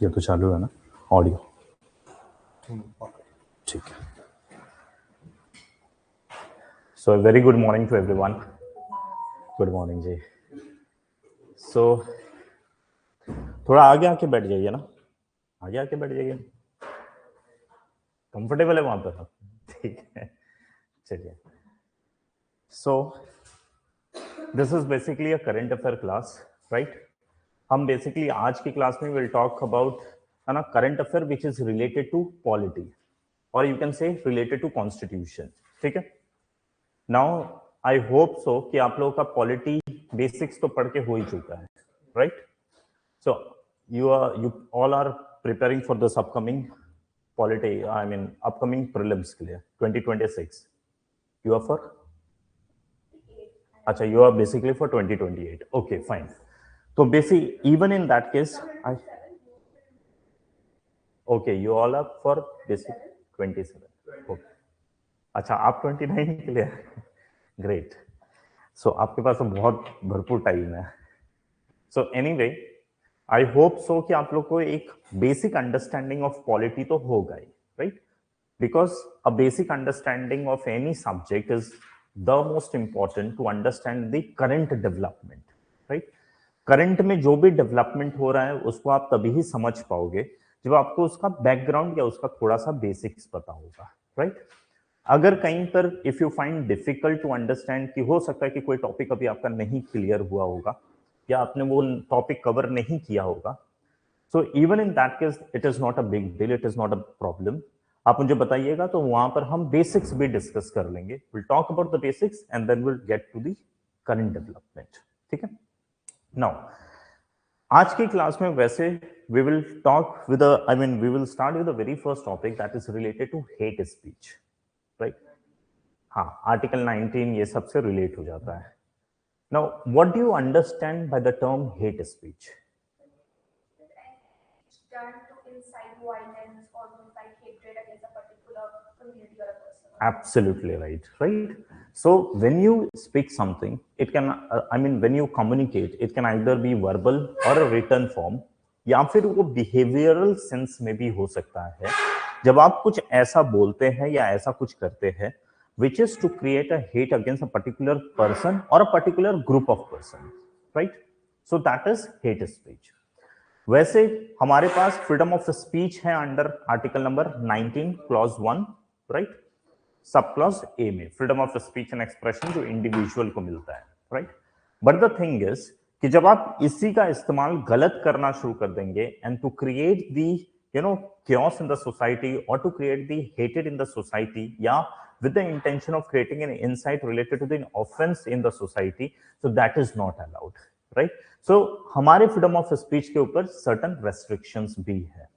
ये तो चालू है ना ऑडियो? ठीक है। So very good morning to everyone. Good morning जी। सो थोड़ा आगे आके बैठ जाइए ना, आगे आके बैठ जाइए। कंफर्टेबल है वहां पर? ठीक है, चलिए। So this is basically a current affair class, right? हम बेसिकली आज की क्लास में विल टॉक अबाउट है ना current affair which is related to polity, और you can say related to constitution. ठीक है। नाउ आई होप सो कि आप लोगों का पॉलिटी बेसिक्स तो पढ़ के हो ही चुका है, right? So you all are preparing for this upcoming polity, I mean upcoming prelims के लिए 2026. You are for? अच्छा, you are basically for 2028. Okay, fine. So basically even in that case I okay, you all are for basic 27. Okay. अच्छा, आप 29 के लिए? Great. सो आपके पास तो बहुत भरपूर टाइम है। So anyway I hope so कि आप लोग को एक बेसिक अंडरस्टैंडिंग ऑफ पॉलिटी तो होगा ही, right? Because a basic understanding of any subject is the most important to understand the current development, right? Current में जो भी डेवलपमेंट हो रहा है उसको आप तभी ही समझ पाओगे जब आपको उसका बैकग्राउंड या उसका थोड़ा सा बेसिक्स पता होगा, राइट? अगर कहीं पर if you find difficult to understand, कि हो सकता है कि कोई टॉपिक अभी आपका नहीं क्लियर हुआ होगा या आपने वो टॉपिक कवर नहीं किया होगा, so even in that case it is not a big deal, it is not a problem. आप मुझे बताइएगा तो वहां पर हम बेसिक्स भी डिस्कस कर लेंगे। Will talk about the basics and then will get to the current development. ठीक है। नाउ आज की क्लास में वैसे we will talk with I mean we will start with the very first topic that is related to hate speech, right? हाँ, article 19 ये सबसे relate हो जाता है। Now what do you understand by the term hate speech? Absolutely right, right? So when you speak something, it can I mean when you communicate, it can either be verbal or a written form, या फिर वो behavioural sense में भी हो सकता है। जब आप कुछ ऐसा बोलते हैं या ऐसा कुछ करते हैं which is to create a hate against a particular person or a particular group of person, right? So that is hate speech. वैसे हमारे पास फ्रीडम ऑफ स्पीच है under article number 19 clause 1, right? Sub clause A में freedom of speech and expression जो individual को मिलता है, right? But the thing is कि जब आप इसी का इस्तेमाल गलत करना शुरू कर देंगे and to create the chaos in the society or to create the hatred in the society, yeah, with the intention of creating an insight related to the offense in the society, so that is not allowed, right? So हमारे freedom of speech के ऊपर certain restrictions भी है,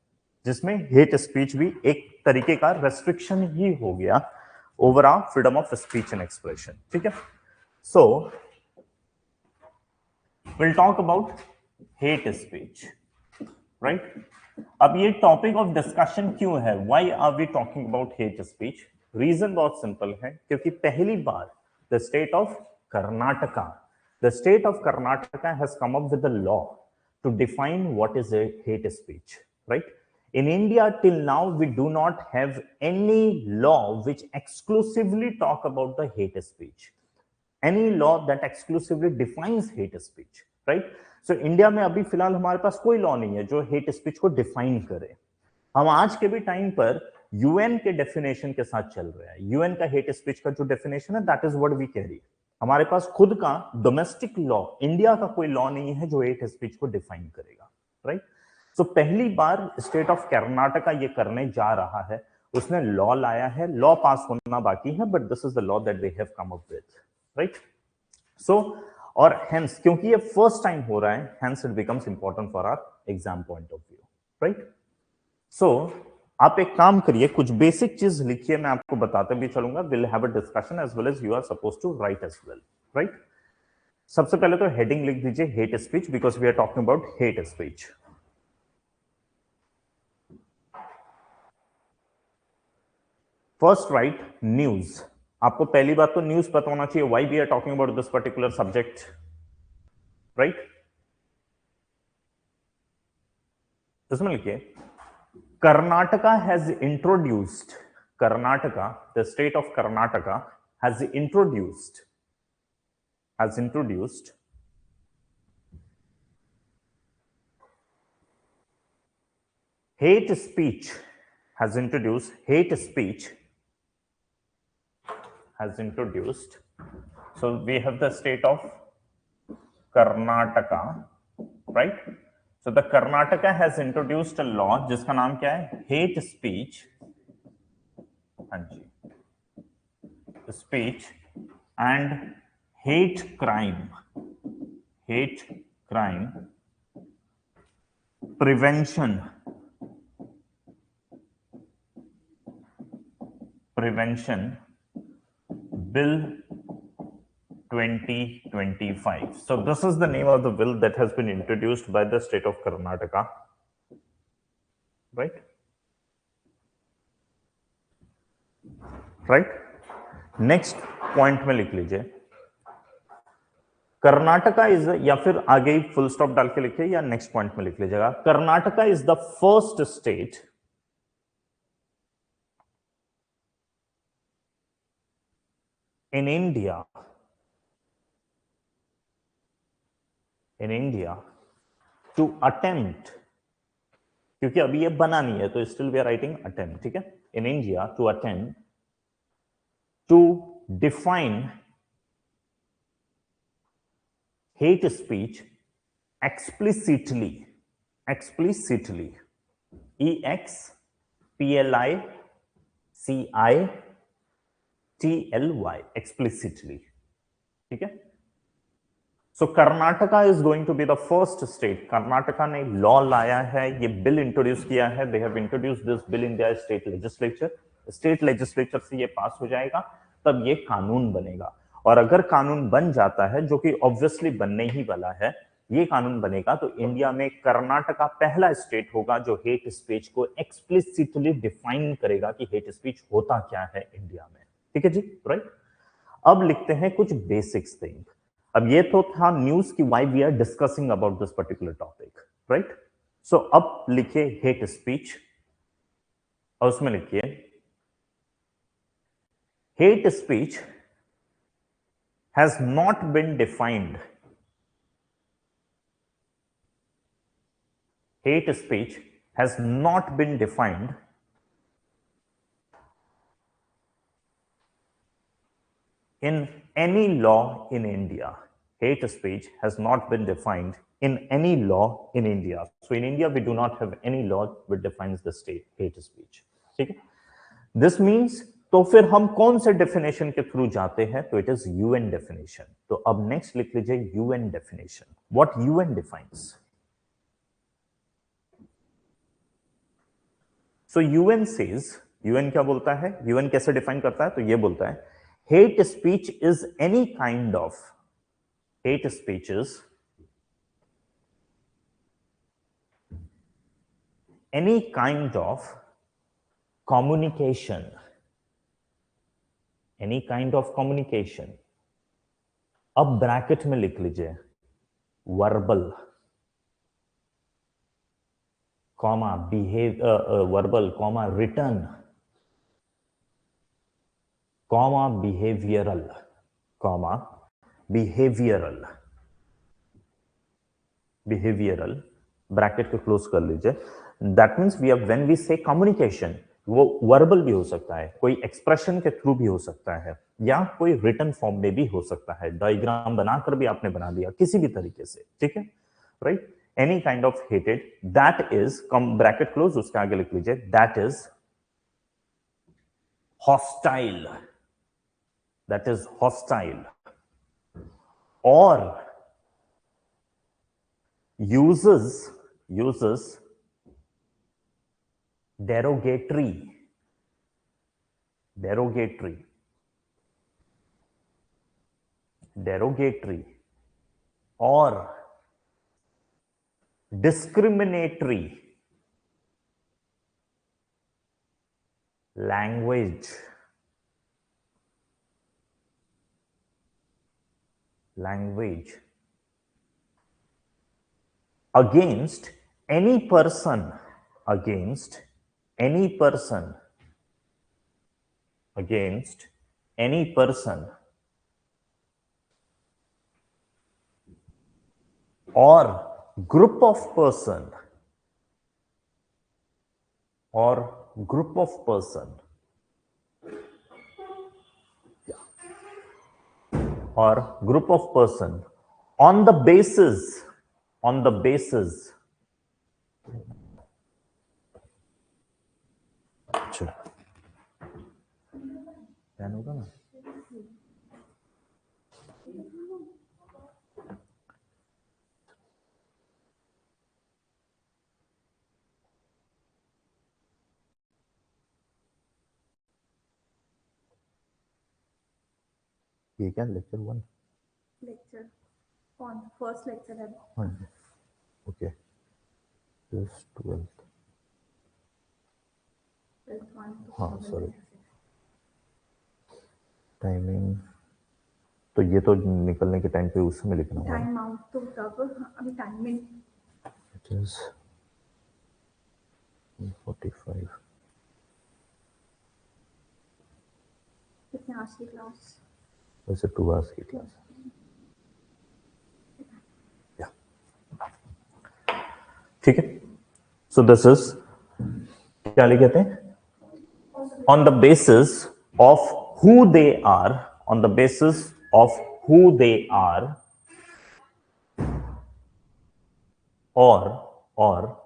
जिसमें hate speech भी एक तरीके का रेस्ट्रिक्शन ही हो गया over our freedom of speech and expression. ठीक है। So will talk about hate speech, right? अब ये टॉपिक ऑफ डिस्कशन क्यों है? Why are we talking about hate speech? Reason बहुत सिंपल है, क्योंकि पहली बार the state of Karnataka has come up with a law to define what is a hate speech, right? In India till now we do not have any law which exclusively talk about the hate speech, any law that exclusively defines hate speech, right? So India में अभी फिलहाल हमारे पास कोई law नहीं है जो hate speech को define करे। हम आज के भी टाइम पर यूएन के डेफिनेशन के साथ चल रहे हैं। यूएन का हेट स्पीच का जो डेफिनेशन है that is what we carry. हमारे पास खुद का डोमेस्टिक लॉ, इंडिया का कोई लॉ नहीं है जो हेट स्पीच को डिफाइन करेगा, राइट? सो पहली बार स्टेट ऑफ कर्नाटका ये करने जा रहा है, उसने लॉ लाया है, लॉ पास होना बाकी है, but this is the law that they have come up with, right? So और हेंस क्योंकि ये फर्स्ट टाइम हो रहा है, hence it becomes important for our exam point of view, right? So आप एक काम करिए, कुछ बेसिक चीज लिखिए, मैं आपको बताते भी चलूंगा। Will have a discussion as well as you are suppose to write as well, right? सबसे पहले तो हेडिंग लिख दीजिए hate speech, because we are talking about hate speech. First right news. आपको पहली बात तो न्यूज पता होना चाहिए, why we are talking about this particular subject, right? इसमें लिखिए Karnataka has introduced, Karnataka, the state of Karnataka has introduced hate speech, has introduced hate speech, has introduced. So we have the state of Karnataka, right? So the Karnataka has introduced a law जिसका नाम क्या है? Hate speech. हाँ जी, speech and hate crime prevention bill 2025. So this is the name of the bill that has been introduced by the state of Karnataka, right? Next point में लिख लीजिए Karnataka is, या फिर आगे फुल स्टॉप डाल के लिखिए या नेक्स्ट पॉइंट में लिख लीजिएगा, Karnataka is the first state in India to attempt, क्योंकि अभी ये बना नहीं है तो still we are writing attempt, ठीक है, in India to attempt to define hate speech explicitly, explicitly, explicitly, ठीक है. So Karnataka is going to be the first state, Karnataka ने लॉ लाया है, ये बिल इंट्रोड्यूस किया है, they have introduce this bill in their state legislature, state legislature से ये पास हो जाएगा, तब ये कानून बनेगा. और अगर कानून बन जाता है, जो कि ऑब्वियसली बनने ही वाला है, ये कानून बनेगा तो इंडिया में कर्नाटका पहला स्टेट होगा जो हेट स्पीच को एक्सप्लिसिटली डिफाइन करेगा कि हेट स्पीच होता क्या है इंडिया में. ठीक है जी, राइट. अब लिखते हैं कुछ बेसिक्स थिंग. अब ये तो था न्यूज की why we are discussing about this particular topic, right. So अब लिखिए हेट स्पीच और उसमें लिखिए hate speech has not been defined. Hate speech has not been defined in any law in India. Hate speech has not been defined in any law in India. So in India, we do not have any law which defines the state hate speech. ठीक है? This means तो फिर हम कौन से definition के through जाते हैं, तो इट इज यूएन डेफिनेशन. तो अब नेक्स्ट लिख लीजिए UN definition. What UN defines. So UN says, UN क्या बोलता है, यूएन कैसे डिफाइन करता है, तो ये बोलता है hate speech is any kind of, hate speech is any kind of communication, any kind of communication. अब ब्रैकेट में लिख लीजिए verbal comma verbal comma written comma behavioural bracket को क्लोज कर लीजिए. That means we have, when we say communication, वो verbal भी हो सकता है, कोई एक्सप्रेशन के थ्रू भी हो सकता है, या कोई रिटन फॉर्म में भी हो सकता है, डायग्राम बनाकर भी आपने बना दिया, किसी भी तरीके से, ठीक है, right. Any kind of hated, that is, come bracket close, उसके आगे लिख लीजिए दैट इज हॉस्टाइल, और uses derogatory or discriminatory language against any person against any person against any person or group of person or group of person or group of person on the basis अच्छा ध्यान होगा ना ये क्या lecture 1 lecture कौन first lecture है okay this 12th हाँ sorry timing तो ये तो निकलने के टाइम पे उस समय लिखना होगा टाइम आउट तो तब अभी टाइमिंग इट इज 45 कितने आज की क्लास वैसे 2 आवर्स की क्लास या ठीक है सो दिस इज क्या लिखे थे on the basis of who they are on the basis of who they are or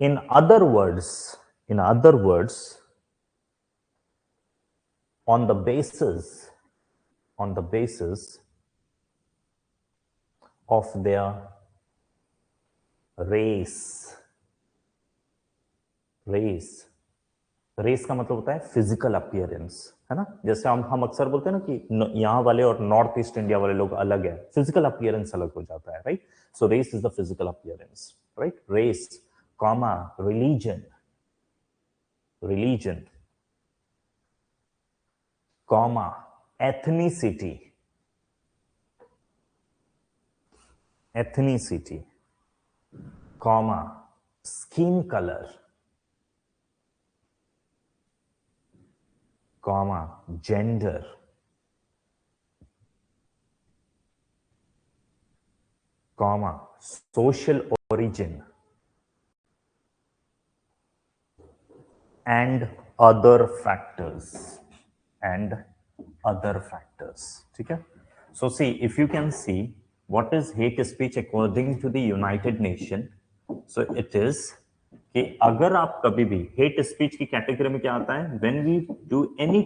in other words on the basis of their race का मतलब होता है फिजिकल अपीयरेंस है ना जैसे हम अक्सर बोलते हैं ना कि यहाँ वाले और नॉर्थ ईस्ट इंडिया वाले लोग अलग है फिजिकल अपीयरेंस अलग हो जाता है right so race is the physical appearance right race comma religion comma ethnicity comma skin colour comma gender comma social origin and other factors ठीक है so see if you can see what is hate speech according to the United Nation so it is कि अगर आप कभी भी hate speech की category में क्या आता है when we do any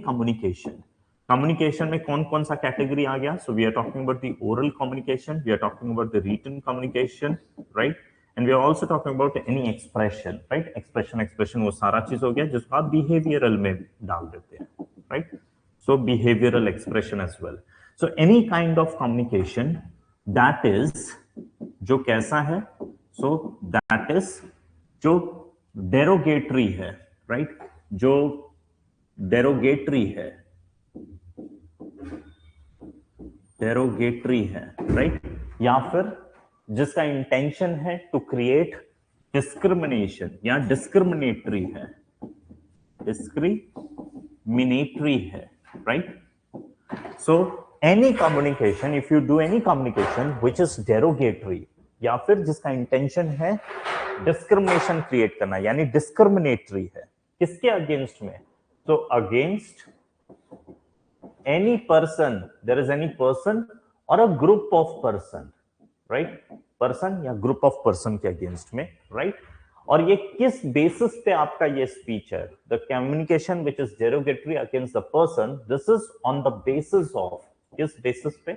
communication में कौन कौन सा कैटेगरी आ गया so we are talking about the oral communication we are talking about the written communication right and we are also talking about any expression right expression वो सारा चीज हो गया जिसको आप बिहेवियरल में डाल देते हैं right so behavioural expression as well so any kind of communication that is जो कैसा है सो दैट इज जो डेरोगेटरी है राइट जो डेरोगेटरी है राइट या फिर जिसका इंटेंशन है टू क्रिएट डिस्क्रिमिनेशन या डिस्क्रिमिनेटरी है right so any communication if you do any communication which is derogatory या फिर जिसका इंटेंशन है डिस्क्रिमिनेशन क्रिएट करना यानी डिस्क्रिमिनेटरी है किसके अगेंस्ट में तो against any person there is any person और a group of person right person या ग्रुप ऑफ पर्सन के अगेंस्ट में राइट और ये किस बेसिस पे आपका ये स्पीच है the communication which is derogatory against the person this is on the basis of किस बेसिस पे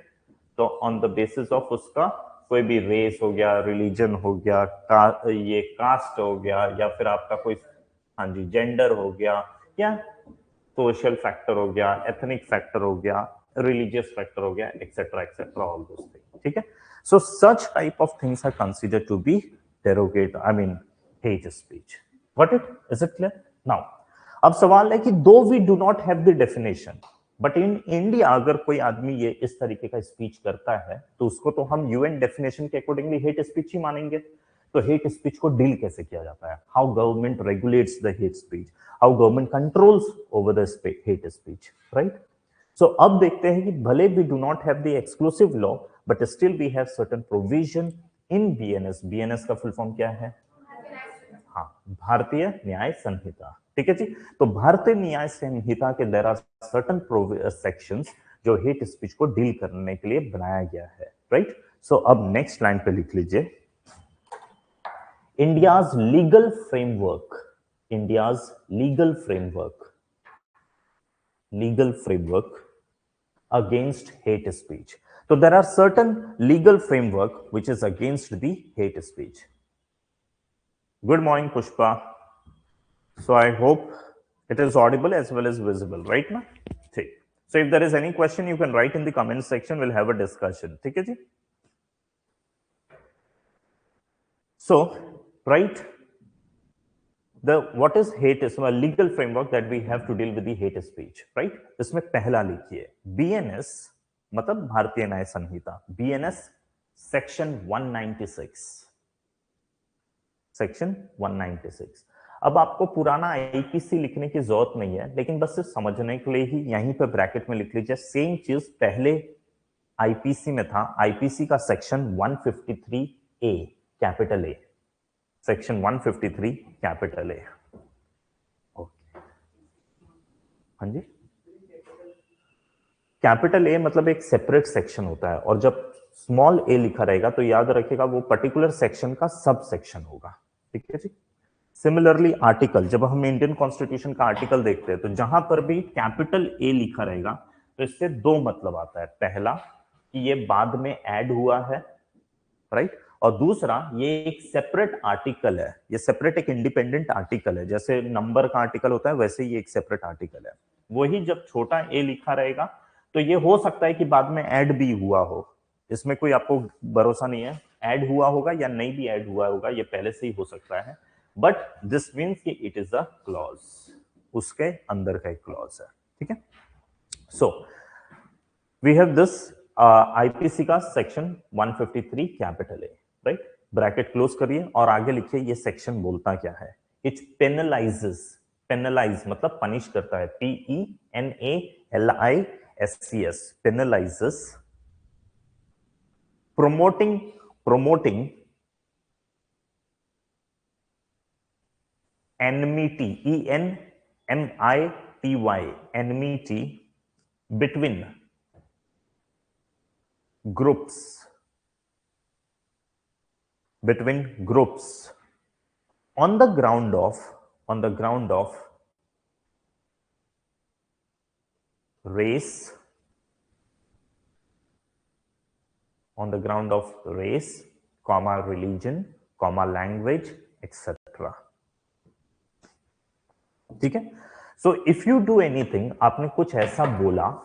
तो ऑन द बेसिस ऑफ उसका कोई भी रेस हो गया रिलीजन हो गया ये कास्ट हो गया या फिर आपका कोई हाँ जी जेंडर हो गया या सोशल फैक्टर हो गया एथनिक फैक्टर हो गया रिलीजियस फैक्टर हो गया एक्सेट्रा ऑल दोस थिंग्स ठीक है so such type of things are considered to be derogate I mean hate speech what is it clear now अब सवाल है कि though we do not have the definition but in India अगर कोई आदमी ये इस तरीके का स्पीच करता है तो उसको तो हम यूएन डेफिनेशन के अकॉर्डिंगली हेट स्पीच ही मानेंगे तो हेट स्पीच को डील कैसे किया जाता है, how government regulates the hate speech, how government controls over the hate speech, right. So अब देखते हैं कि भले we do not have the exclusive law but still we have certain provision in BNS. BNS का full form क्या है? हाँ, भारतीय न्याय संहिता, ठीक है जी। तो भारतीय न्याय संहिता के देयर आर सर्टेन सेक्शंस जो हेट स्पीच को डील करने के लिए बनाया गया है, राइट। सो अब नेक्स्ट लाइन पे लिख लीजिए, India's legal framework, India's legal framework, legal framework against hate speech. So there are certain legal framework which is against the hate speech. Good morning, Pushpa. So I hope it is audible as well as visible, right now? Okay. So if there is any question, you can write in the comment section. We'll have a discussion. Okay, ji? So, right, the what is hate is a legal framework that we have to deal with the hate speech, right? इसमें पहला लिखिए BNS मतलब भारतीय न्याय संहिता, BNS section 196, section 196। अब आपको पुराना IPC लिखने की जरूरत नहीं है, लेकिन बस सिर्फ समझने के लिए ही यहीं पे ब्रैकेट में लिख लीजिए, सेम चीज पहले आईपीसी में था, आईपीसी का section 153A capital A, section 153 capital ए। हाँ जी, कैपिटल ए मतलब एक सेपरेट सेक्शन होता है, और जब स्मॉल ए लिखा रहेगा तो याद रखेगा वो पर्टिकुलर सेक्शन का सब सेक्शन होगा, ठीक है जी। सिमिलरली आर्टिकल, जब हम इंडियन कॉन्स्टिट्यूशन का आर्टिकल देखते हैं तो जहां पर भी कैपिटल ए लिखा रहेगा तो इससे दो मतलब आता है, पहला कि ये बाद में ऐड हुआ है, राइट, और दूसरा ये एक सेपरेट आर्टिकल है, ये सेपरेट एक इंडिपेंडेंट आर्टिकल है, जैसे नंबर का आर्टिकल होता है वैसे ही एक सेपरेट आर्टिकल है। वही जब छोटा ए लिखा रहेगा तो ये हो सकता है कि बाद में ऐड भी हुआ हो, इसमें कोई आपको भरोसा नहीं है, ऐड हुआ होगा या नहीं भी ऐड हुआ होगा, ये पहले से ही हो सकता है, बट दिस मीन्स कि इट इज अ क्लॉज, उसके अंदर का एक क्लॉज है, ठीक है। So we have this IPC का section 153 capital A, right, bracket close करिए और आगे लिखिए ये सेक्शन बोलता क्या है। इट पेनलाइजेस, पेनलाइज मतलब पनिश करता है, PENALISCS, penalises promoting enmity, ENMITY, enmity between groups, on the ground of race, comma religion, comma language, etc. ठीक है। So if you do anything, आपने कुछ ऐसा बोला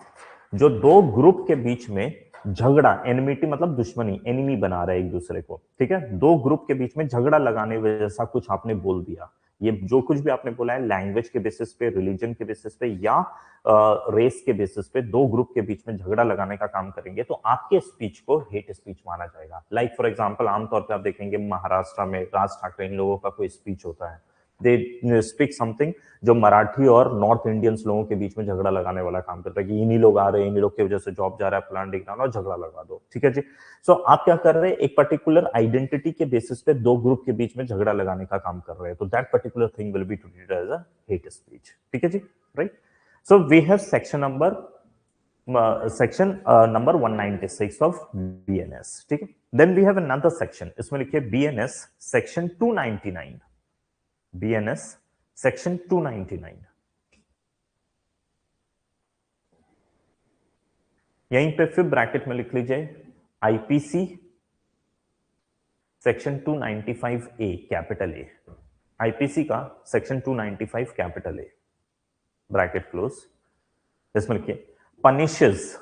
जो दो ग्रुप के बीच में झगड़ा, एनिमिटी मतलब दुश्मनी, एनिमी बना रहे एक दूसरे को, ठीक है, दो ग्रुप के बीच में झगड़ा लगाने जैसा कुछ आपने बोल दिया, ये जो कुछ भी आपने बोला है लैंग्वेज के बेसिस पे, रिलीजन के बेसिस पे या रेस के बेसिस पे, दो ग्रुप के बीच में झगड़ा लगाने का काम करेंगे तो आपके स्पीच को हेट स्पीच माना जाएगा। लाइक फॉर एग्जांपल आमतौर पे आप देखेंगे महाराष्ट्र में राज ठाकरे इन लोगों का कोई स्पीच होता है, दे स्पीक समथिंग जो मराठी और नॉर्थ इंडियंस लोगों के बीच में झगड़ा लगाने वाला काम करता है कि इन्हीं लोग आ रहे हैं, इन्हीं लोग की वजह से जॉब जा रहा है, प्लान डिग्राना और झगड़ा लगा दो, ठीक है जी। सो आप क्या कर रहे हैं, एक पर्टिकुलर आइडेंटिटी के बेसिस पे दो ग्रुप के बीच में झगड़ा लगाने का काम कर रहे हैं, तो that particular thing will be treated as a hate speech, ठीक है जी, right. So we have section number 196 of BNS, ठीक है। Then we have another section, इसमें लिखिए बीएनएस सेक्शन 299, BNS सेक्शन 299, यहीं पे फिर ब्रैकेट में लिख लीजिए IPC section 295A capital A, IPC का section 295 capital A, bracket close, इसमें लिखिए punishes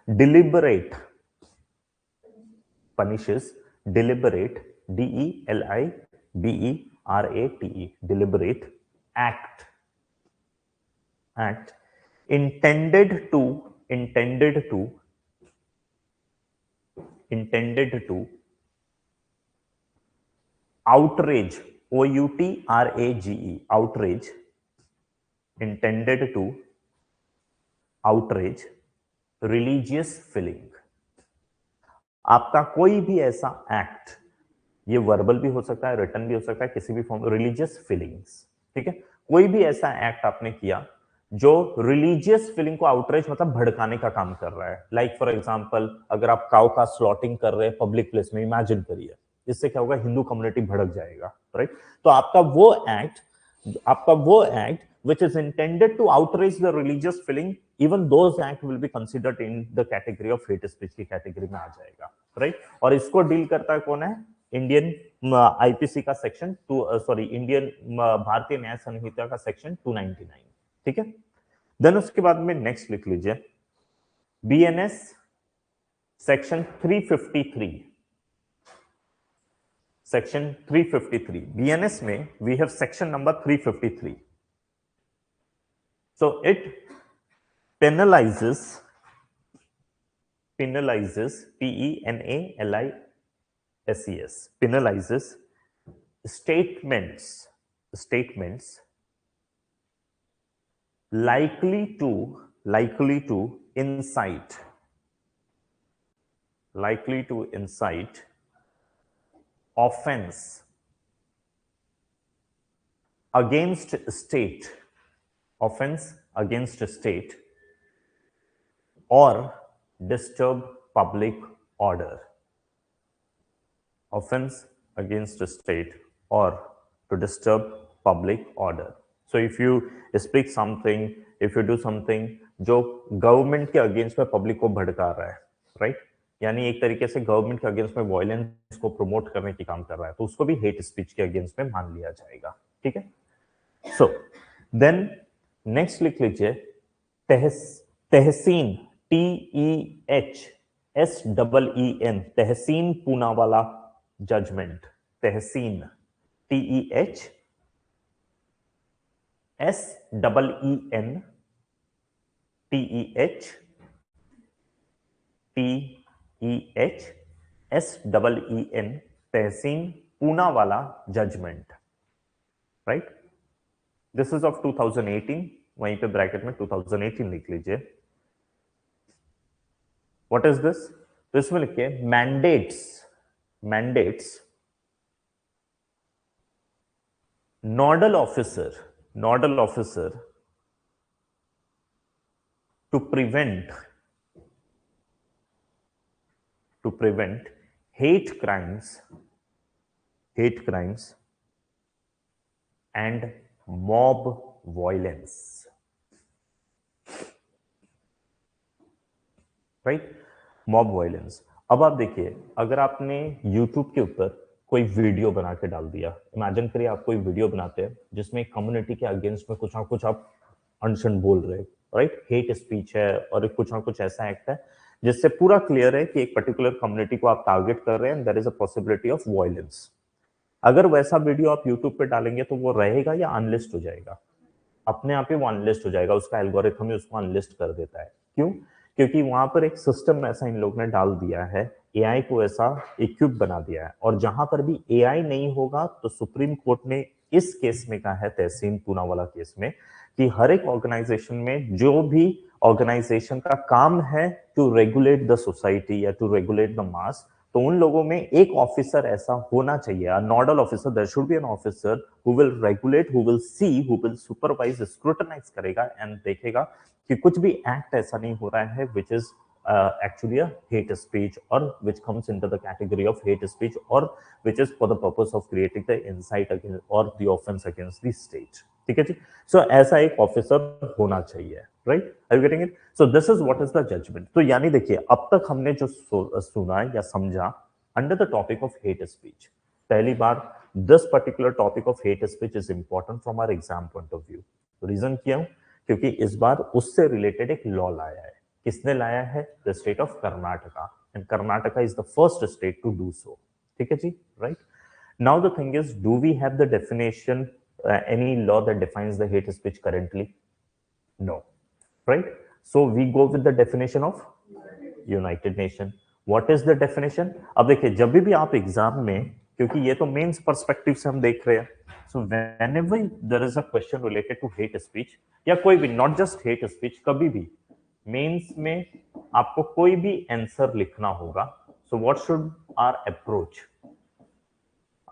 deliberate, deliberate, DELIBERATE, deliberate act intended to intended to outrage, outrage, outrage, intended to outrage religious feeling. आपका कोई भी ऐसा एक्ट, ये वर्बल भी हो सकता है, रिटन भी हो सकता है, किसी भी फॉर्म, रिलीजियस फीलिंग्स, ठीक है, कोई भी ऐसा एक्ट आपने किया जो रिलीजियस फीलिंग को आउटरेज मतलब भड़काने का काम कर रहा है. लाइक फॉर एग्जांपल, अगर आप काउ का स्लॉटिंग कर रहे हैं पब्लिक प्लेस में, इमेजिन करिए, इससे क्या होगा, हिंदू कम्युनिटी भड़क जाएगा, राइट. तो आपका वो act which is intended to outrage the religious feeling, even those act will be considered in the category of hate speech की कैटेगरी में आ जाएगा, राइट. और इसको डील करता है कौन है, इंडियन आईपीसी का सेक्शन इंडियन भारतीय न्याय संहिता का सेक्शन 299, ठीक है. देन उसके बाद में नेक्स्ट लिख लीजिए, बीएनएस सेक्शन 353, सेक्शन 353, बीएनएस में we have section number 353. So it penalizes, penalizes statements likely to incite offense against state, offense against a state, or disturb public order. Offense against a state or to disturb public order. So if you speak something, if you do something जो government के against में public को भड़का रहा है, right, यानी एक तरीके से गवर्नमेंट के अगेंस्ट में वायलेंस को प्रमोट करने की काम कर रहा है, तो उसको भी हेट स्पीच के अगेंस्ट में मान लिया जाएगा, ठीक है. सो देन नेक्स्ट लिख लीजिए, Tehseen, TEHSEEN, Tehseen Poonawalla judgement, Tehseen, TEHSEEN, Tehseen Poonawalla judgement, right. This is of 2018, वहीं पे ब्रैकेट में 2018 लिख लीजिए. व्हाट इज दिस, तो इसमें लिखिए mandates nodal officer to prevent hate crimes and mob violence, राइट, मॉब वायलेंस. अब आप देखिए, अगर आपने YouTube के ऊपर कोई वीडियो बना के डाल दिया, इमेजिन करिए आप कोई वीडियो बनाते हैं जिसमें कम्युनिटी के अगेंस्ट में कुछ ना कुछ आप अनशन बोल रहे हैं, राइट, हेट स्पीच है और कुछ ना कुछ ऐसा एक्ट है जिससे पूरा क्लियर है कि एक पर्टिकुलर कम्युनिटी को आप टारगेट कर रहे हैं and there is a possibility of violence. अगर वैसा वीडियो आप YouTube पे डालेंगे तो वो रहेगा या अनलिस्ट हो जाएगा? अपने आप ही वो अनलिस्ट हो जाएगा, उसका एल्गोरिथम ही उसको अनलिस्ट कर देता है. क्यों? क्योंकि वहां पर एक सिस्टम ऐसा इन लोगों ने डाल दिया है, एआई को ऐसा इक्विप बना दिया है, और जहां पर भी एआई नहीं होगा तो सुप्रीम कोर्ट ने इस केस में कहा है, तहसीन पूनावाला केस में, कि हर एक ऑर्गेनाइजेशन में जो भी ऑर्गेनाइजेशन का काम है टू रेगुलेट द सोसाइटी या टू रेगुलेट द मास, तो उन लोगों में एक ऑफिसर ऐसा होना चाहिए, nodal officer. There should be an officer who will regulate, who will see, who will supervise, scrutinise करेगा एंड देखेगा कि कुछ भी एक्ट ऐसा नहीं हो रहा है which is actually a hate speech or which comes into the category of hate speech or which is for the purpose of creating the incite against or the offense against the state. ठीक है जी. सो ऐसा एक officer होना चाहिए, right. Are you getting it? So this is what is the judgement. तो यानी देखिए, अब तक हमने जो सुना या समझा under the topic of hate speech, पहली बार this particular topic of hate speech is important from our exam point of view. Reason क्यों? क्योंकि इस बार उससे रिलेटेड एक लॉ लाया है. किसने लाया है? The state of Karnataka, and Karnataka is the first state to do so. ठीक है जी, right. Now the thing is, do we have the definition, any law that defines the hate speech currently? No, right? So we go with the definition of United Nations. What is the definition? अब देखिए जब भी आप exam में, क्योंकि ये तो mains perspective से हम देख रहे हैं, so whenever there is a question related to hate speech या कोई भी, नॉट जस्ट हेट स्पीच, कभी भी मेंस में आपको कोई भी आंसर लिखना होगा, so what should our approach?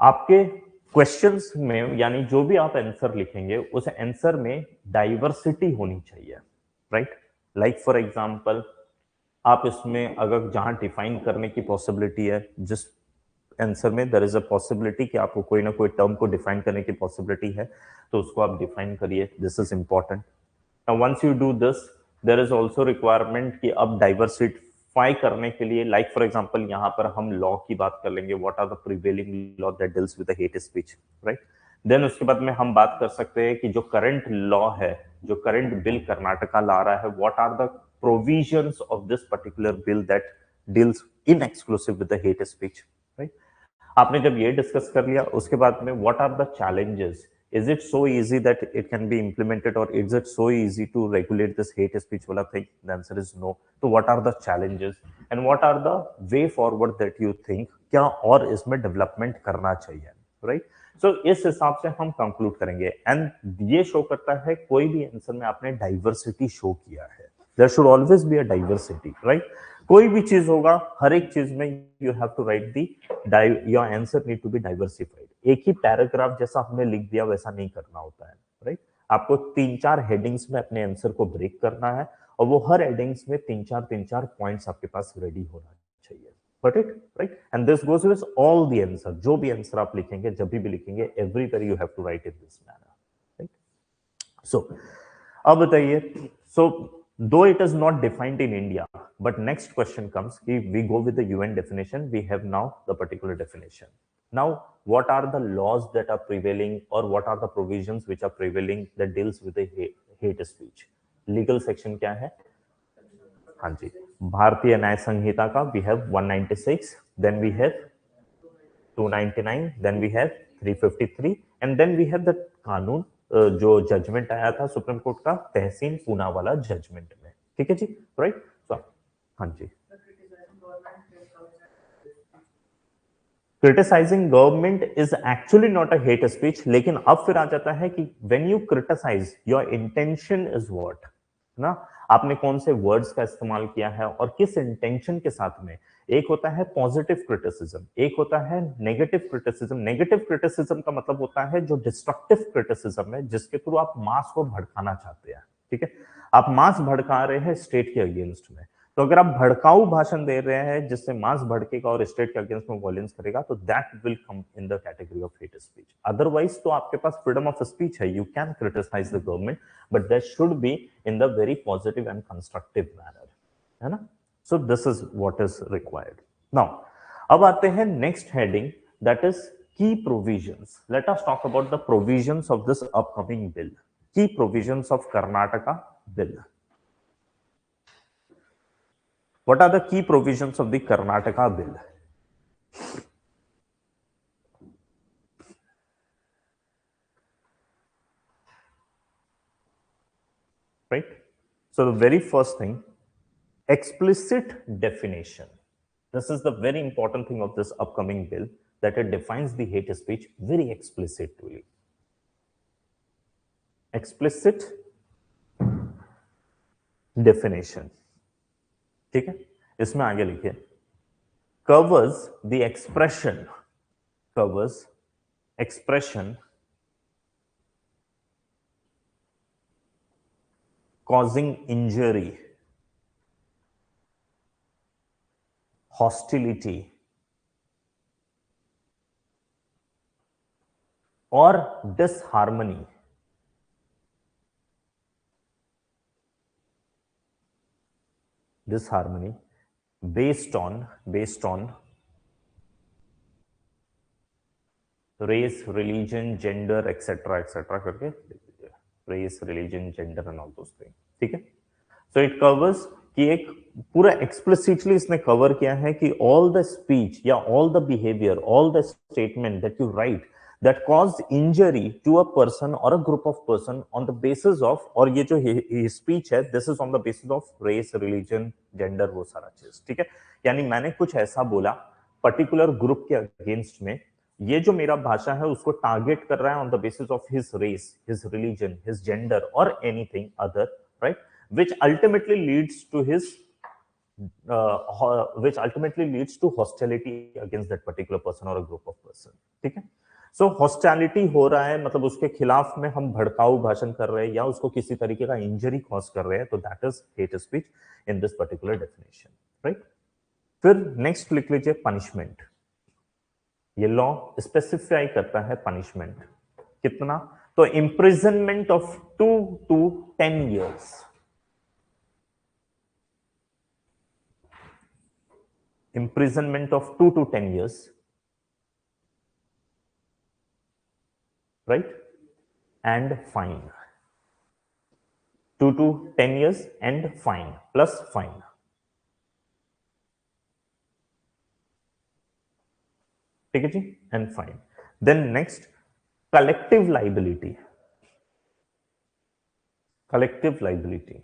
आपके क्वेश्चंस में, यानी जो भी आप आंसर लिखेंगे उस आंसर में डाइवर्सिटी होनी चाहिए, राइट? लाइक फॉर एग्जांपल, आप इसमें अगर जहां डिफाइन करने की पॉसिबिलिटी है, जिस आंसर में देयर इज अ पॉसिबिलिटी कि आपको कोई ना कोई टर्म को डिफाइन करने की पॉसिबिलिटी है, तो उसको आप डिफाइन करिए, this is important. Now once you do this, there is also requirement कि अब डाइवर्सिफाई करने के लिए, लाइक फॉर एग्जांपल यहां पर हम लॉ की बात कर लेंगे, what are the prevailing law that deals with the hate speech, right? Then उसके बाद में हम बात कर सकते हैं कि जो करंट लॉ है, जो करंट बिल कर्नाटका ला रहा है, what are the provisions of this particular bill that deals in exclusive with the hate speech, right? आपने जब ये डिस्कस कर लिया, उसके बाद में what are the challenges, is it so easy that it can be implemented, और is it so easy to regulate this hate speech वाला thing? The answer is no. तो what are the challenges and what are the way forward that you think, क्या और इसमें development करना चाहिए, right? सो इस हिसाब से हम कंक्लूड करेंगे, एंड ये शो करता है कोई भी आंसर में आपने डाइवर्सिटी शो किया है, there should always be a diversity, right? कोई भी चीज होगा, हर एक चीज में you have to write the, your answer need to be diversified. एक ही पैराग्राफ जैसा हमने लिख दिया वैसा नहीं करना होता है, राइट? आपको 3-4 हेडिंग्स में अपने आंसर को ब्रेक करना है, और वो हर हेडिंग्स में 3-4 पॉइंट्स आपके पास रेडी होना चाहिए, but it right, and this goes with all the answer. जो भी आंसर आप लिखेंगे, जब भी लिखेंगे, everywhere you have to write in this manner, right? So अब बताइए, सो though it is not defined in India, but next question comes, we go with the UN definition, we have now the particular definition. Now what are the laws that are prevailing, or what are the provisions which are prevailing that deals with the hate speech? Legal section क्या है? हाँ जी, भारतीय न्याय संहिता का we have 196, then we have 299, then we have 353, and then we have the कानून, जो judgement आया था सुप्रीम कोर्ट का तहसीन पूना वाला जजमेंट में, ठीक है जी, राइट? हाँ जी, criticising government is actually not a hate speech, लेकिन अब फिर आ जाता है कि when you criticise, your intention is what, ना, आपने कौन से वर्ड्स का इस्तेमाल किया है और किस इंटेंशन के साथ में। एक होता है पॉजिटिव क्रिटिसिज्म, एक होता है नेगेटिव क्रिटिसिज्म। नेगेटिव क्रिटिसिज्म का मतलब होता है जो डिस्ट्रक्टिव क्रिटिसिज्म है, जिसके थ्रू आप मास को भड़काना चाहते हैं, ठीक है? आप मास भड़का रहे हैं स्टेट के अगेंस्ट में, तो अगर आप भड़काऊ भाषण दे रहे हैं जिससे मास भड़केगा और स्टेट के अगेंस्ट में वॉयलेंस करेगा, तो that will come in the category of hate speech. Otherwise तो आपके पास फ्रीडम ऑफ स्पीच है, you can criticise the government, but that should be in the very positive and constructive manner, है ना? So this is what is required. Now अब आते हैं next heading, that is key provisions. Let us talk about the provisions of this upcoming bill, key provisions of Karnataka bill. What are the key provisions of the Karnataka bill? Right? So the very first thing, explicit definition. This is the very important thing of this upcoming bill, that it defines the hate speech very explicitly. Explicit definition. ठीक है, इसमें आगे लिखिए, covers the expression, covers expression causing injury, hostility, or disharmony. Disharmony based on race, religion, gender, etc. करके race, religion, gender and all those things, ठीक है? So it covers कि एक पूरा explicitly इसने cover किया है कि all the speech या all the behavior, all the statement that you write that caused injury to a person or a group of person on the basis of, और ये जो speech है, this is on the basis of race, religion, gender, वो सारा चीज, ठीक है। यानी मैंने कुछ ऐसा बोला पर्टिकुलर ग्रुप के अगेंस्ट में, ये जो मेरा भाषा है उसको टारगेट कर रहा है on the basis of his race, his religion, his gender और anything other, right, which ultimately leads to his which ultimately leads to hostility against that particular person or a group of person, ठीक है। सो hostility हो रहा है, मतलब उसके खिलाफ में हम भड़काऊ भाषण कर रहे हैं या उसको किसी तरीके का इंजरी कॉज कर रहे हैं, तो that is hate speech in this particular definition, right. फिर नेक्स्ट लिख लीजिए पनिशमेंट। ये लॉ स्पेसिफाई करता है पनिशमेंट कितना, तो imprisonment of 2 to 10 years, imprisonment of 2 to 10 years, right, and fine, 2 to 10 years and fine plus fine, ठीक है जी, and fine. Then next, collective liability, collective liability,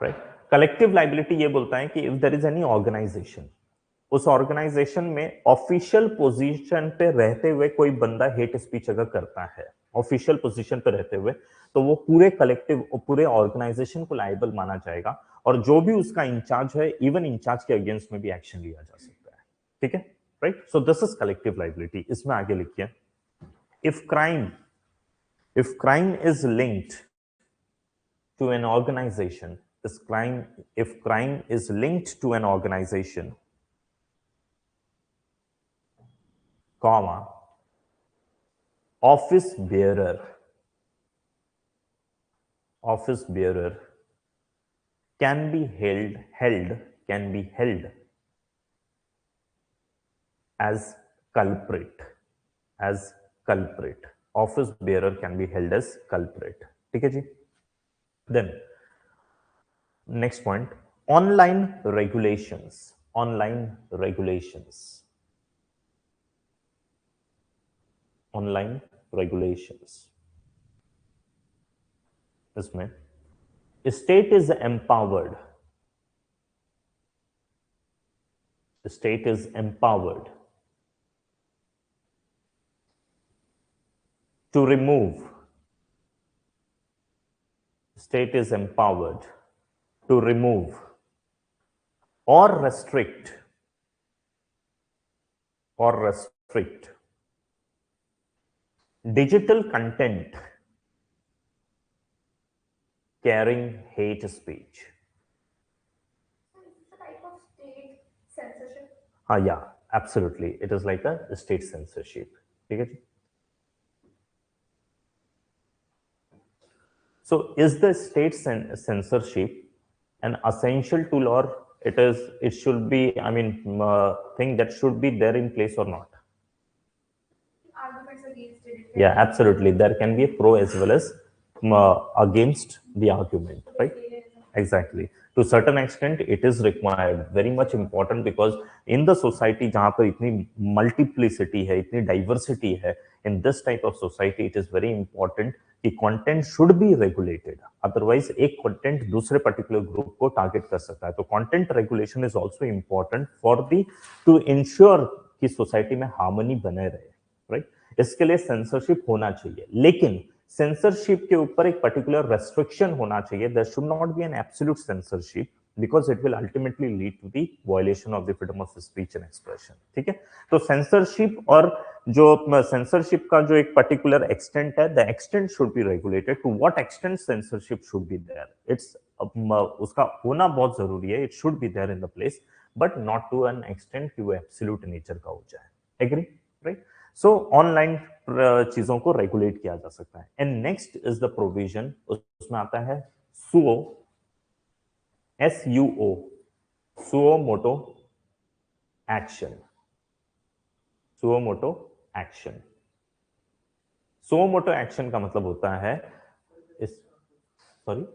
right, collective liability ये बोलता है कि if there is any organization, उस organisation में official position पे रहते हुए कोई बंदा हेट स्पीच अगर करता है, ऑफिशियल पोजीशन पे रहते हुए, तो वो पूरे कलेक्टिव, पूरे ऑर्गेनाइजेशन को लायबल माना जाएगा, और जो भी उसका इंचार्ज है, इवन इंचार्ज के अगेंस्ट में भी एक्शन लिया जा सकता है, ठीक है, right. So this is collective liability. इसमें आगे लिखिए, if crime is linked to an organisation, if crime is linked to an organization, comma, office bearer can be held as culprit, office bearer can be held as culprit, ठीक है जी। Then next point, online regulations, इसमें state is empowered to remove, or restrict digital content carrying hate speech. It's a type of state censorship. Yeah, absolutely, it is like a state censorship, ठीक है जी। So is the state censorship an essential tool, or it should be, I mean, thing that should be there in place or not? Arguments against it. Yeah, absolutely, there can be a pro as well as against the argument, right? Exactly, to certain extent it is required, very much important, because in the society जहां पर इतनी multiplicity है, इतनी diversity है, in this type of society it is very important कि content should be regulated, otherwise एक content दूसरे particular group को target कर सकता है, तो content regulation is also important for the to ensure कि society में harmony बने रहे, right? इसके लिए censorship होना चाहिए, लेकिन सेंसरशिप के ऊपर एक पर्टिकुलर रेस्ट्रिक्शन होना चाहिए, there should not be an absolute censorship, because it will ultimately lead to the violation of the freedom of speech and expression, ठीक है। तो सेंसरशिप और जो सेंसरशिप का जो एक पर्टिकुलर एक्सटेंट है, the extent should be regulated, to what extent censorship should be there, it's उसका होना बहुत जरूरी है, it should be there in the place, but not to an extent कि वो एब्सोल्यूट नेचर का हो जाए, एग्री, राइट। सो ऑनलाइन चीजों को रेगुलेट किया जा सकता है। And next is the provision, उसमें आता है suo, SUO, suo motu action, suo motu action. Suo motu action का मतलब होता है इस, सॉरी,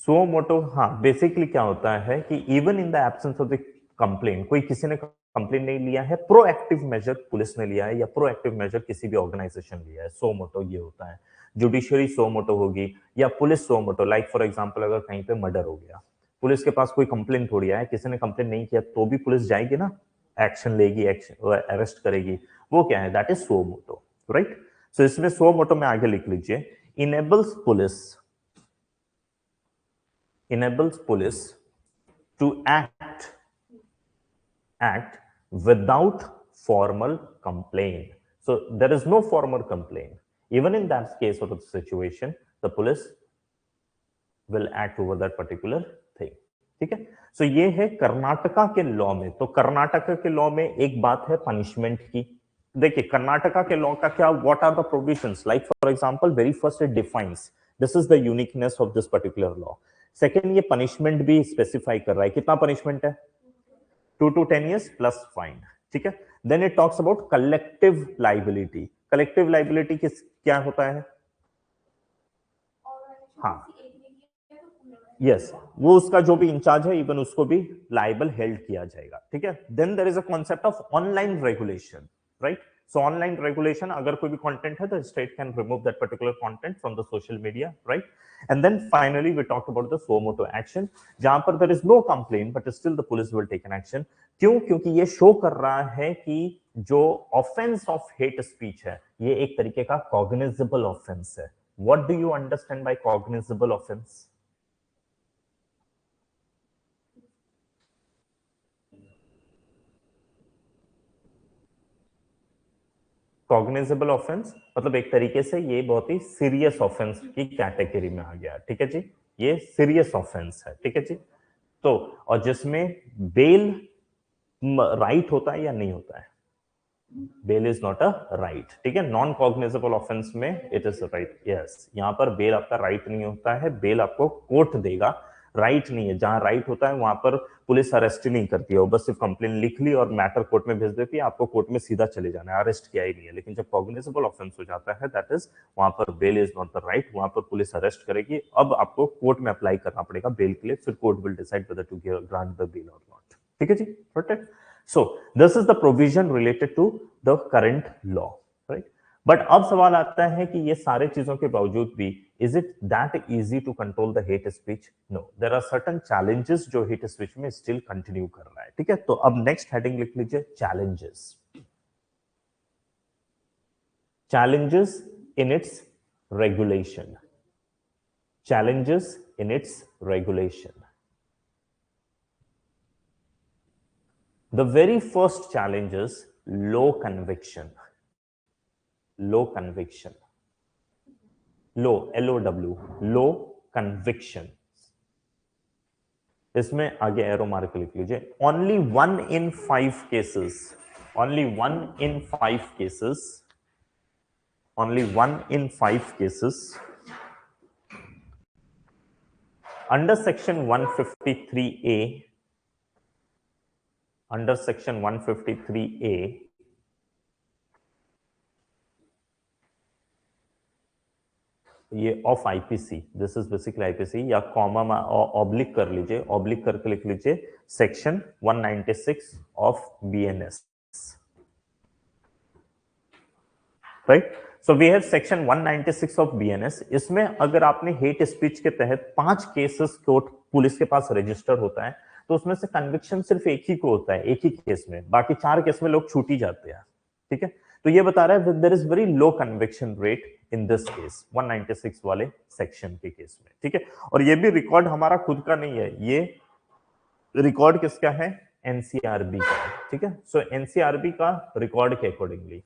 सो मोटो, हाँ, बेसिकली क्या होता है कि even in the absence of the complaint, कोई किसी ने कंप्लेंट नहीं लिया है, प्रोएक्टिव मेजर पुलिस ने लिया है या प्रोएक्टिव मेजर किसी भी ऑर्गेनाइजेशन लिया है, सो मोटो ये होता है। जुडिशियरी सो मोटो होगी या police suo motu, like for example अगर कहीं पे मर्डर हो गया, पुलिस के पास कोई कंप्लेंट थोड़ी है, किसी ने कंप्लेंट नहीं किया तो भी पुलिस जाएगी ना, एक्शन लेगी, एक्शन अरेस्ट करेगी, वो क्या है, that is suo motu, right. So इसमें सो मोटो में आगे लिख लीजिए, enables police to act without formal complaint. So there is no formal complaint. Even in that case or the situation, the police will act over that particular thing. ठीक है। सो ये है कर्नाटका के लॉ में। तो कर्नाटका के लॉ में एक बात है पनिशमेंट की। देखिए कर्नाटका के लॉ का क्या, what are the provisions, like for example very first it defines, this is the uniqueness of this particular law. Second, ये पनिशमेंट भी स्पेसिफाई कर रहा है, कितना पनिशमेंट है, 2 to 10 years प्लस फाइन, ठीक है। Then it talks about collective liability. Collective liability किस क्या होता है, हाँ, यस, वो उसका जो भी इंचार्ज है इवन उसको भी लाइबल हेल्ड किया जाएगा, ठीक है। Then there is a concept of online regulation, right. So online regulation, अगर कोई भी कंटेंट है तो state can remove that particular content from the social media, right. And then finally we talk about the suo motu action, जहां पर there is no complaint but still the police will take an action. क्यों, क्योंकि ये show कर रहा है कि जो ऑफेंस ऑफ हेट स्पीच है ये एक तरीके का कॉग्निजेबल ऑफेंस है। What do you understand bye cognizable offence? Cognizable offence मतलब एक तरीके से ये बहुत ही सीरियस ऑफेंस की कैटेगरी में आ गया, ठीक है जी, ये सीरियस ऑफेंस है, ठीक है जी। तो और जिसमें बेल राइट होता है या नहीं होता है, bail is not a right, ठीक है। नॉन कॉग्निजेबल ऑफेंस में इट इज राइट, यस, यहां पर बेल आपका राइट नहीं होता है, बेल आपको कोर्ट देगा, राइट नहीं है। जहां राइट होता है वहां पर पुलिस अरेस्ट ही नहीं करती है, वो बस सिर्फ कंप्लेन लिख ली और मैटर कोर्ट में भेज देती है, आपको कोर्ट में सीधा चले जाना है, अरेस्ट किया ही नहीं है। लेकिन जब कॉग्निजेबल ऑफेंस हो जाता है दैट इज वहां पर bail is not the right, वहां पर पुलिस अरेस्ट करेगी, अब आपको कोर्ट में अप्लाई करना पड़ेगा बेल के लिए, फिर court will decide whether to grant the bail और नॉट, ठीक है जी, protect. So this is the provision related to the current law, right? But अब सवाल आता है कि ये सारे चीजों के बावजूद भी is it that easy to control the hate speech? No, there are certain challenges जो hate speech में still continue कर रहा है, ठीक है। तो अब next heading लिख लीजिए challenges. Challenges in its regulation. Challenges in its regulation. The very first challenge is low conviction. Low conviction. Low, LOW, low conviction. इसमें आगे एरो मार्क लिख लीजिए, only 1 in 5 cases, only 1 in 5 cases, only 1 in 5 cases under section 153A, under section 153A, ये of IPC, this is basically IPC, या comma में oblique कर लीजिए, oblique करके लिख लीजिए section 196 of BNS, right. So we have section 196 of BNS. इसमें अगर आपने हेट स्पीच के तहत 5 केसेस कोर्ट पुलिस के पास रजिस्टर होता है तो उसमें से कन्विक्शन सिर्फ एक ही को होता है, एक ही केस में, बाकी 4 केस में लोग छूट ही जाते हैं, ठीक है। तो ये बता रहा है there is very low conviction rate in this case, 196 वाले सेक्शन के केस में, ठीक है। और ये भी रिकॉर्ड हमारा खुद का नहीं है, ये रिकॉर्ड किसका है, एनसीआरबी का, ठीक है। सो एनसीआरबी का रिकॉर्ड के अकॉर्डिंगली,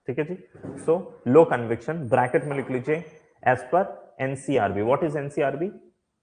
ठीक है जी। सो लो कन्विक्शन ब्रैकेट में लिख लीजिए as per NCRB. What is NCRB,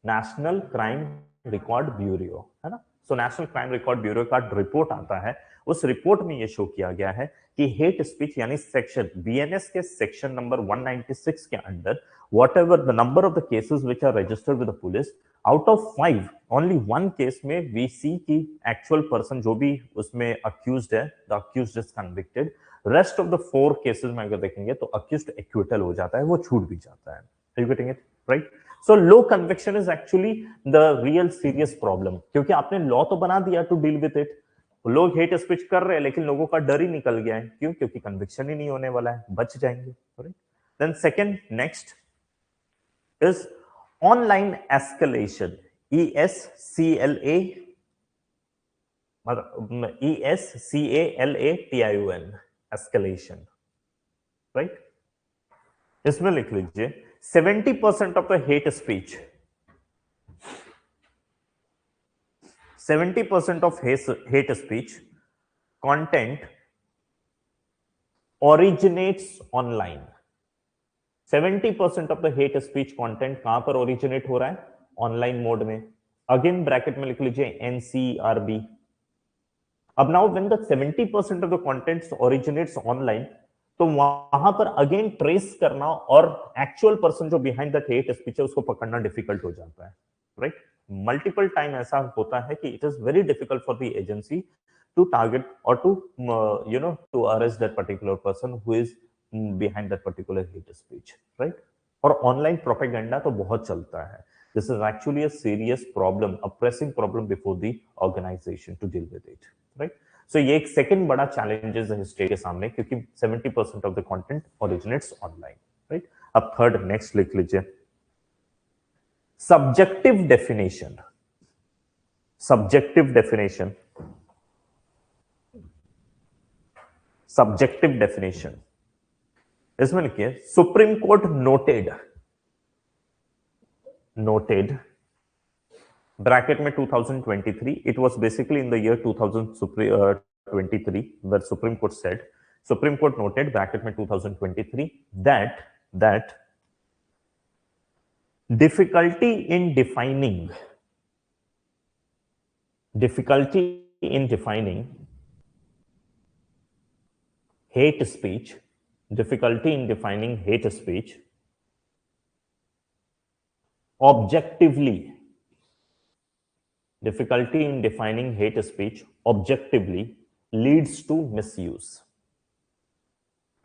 national crime record bureau, है ना। So national crime record bureau का रिपोर्ट आता है, उस रिपोर्ट में यह शो किया गया है कि हेट स्पीच यानी सेक्शन बीएनएस के सेक्शन नंबर 196 के अंदर whatever the number of the cases which are registered with the police, out of 5 only 1 case में we see कि actual person जो भी उसमें accused है, the accused is convicted, rest of the 4 cases में अगर देखेंगे तो अक्यूज्ड एक्विटल हो जाता है, वो छूट भी जाता है, Are you getting it? Right? So low conviction is actually the real serious problem, क्योंकि आपने लॉ तो बना दिया टू डील विद इट, लोग हेट स्पीच कर रहे हैं लेकिन लोगों का डर ही निकल गया है, क्यों? क्योंकि कन्विक्शन ही नहीं होने वाला है, बच जाएंगे. Then second next is online escalation, ESCLA, ESCALATION, escalation, right? इसमें लिख लीजिए 70% of the hate speech, 70% of hate speech content originates online. 70% of the hate speech content कहां पर ओरिजिनेट हो रहा है? ऑनलाइन मोड में. अगेन ब्रैकेट में लिख लीजिए NCRB. अब now when the 70% of the contents originates online, तो वहां पर अगेन ट्रेस करना और एक्चुअल पर्सन जो बिहाइंड दैट हेट स्पीच है उसको पकड़ना डिफिकल्ट हो जाता है, राइट? मल्टीपल टाइम ऐसा होता है कि it is very difficult for the agency to target और to to arrest that particular person who is behind that particular hate speech, right? और ऑनलाइन प्रोपेगेंडा तो बहुत चलता है. This is actually a serious problem, a pressing problem before the organisation to deal with it, right? So ये एक second बड़ा challenges है state के सामने, क्योंकि 70% of the content originates online, right? अब थर्ड नेक्स्ट लिख लीजिए subjective definition. Subjective definition, subjective definition इसमें लिखिए सुप्रीम कोर्ट नोटेड ब्रैकेट में 2023, it was basically in the year 2023 where Supreme Court said, Supreme Court noted bracket में 2023 that difficulty in defining hate speech, difficulty in defining hate speech objectively, difficulty in defining hate speech objectively leads to misuse.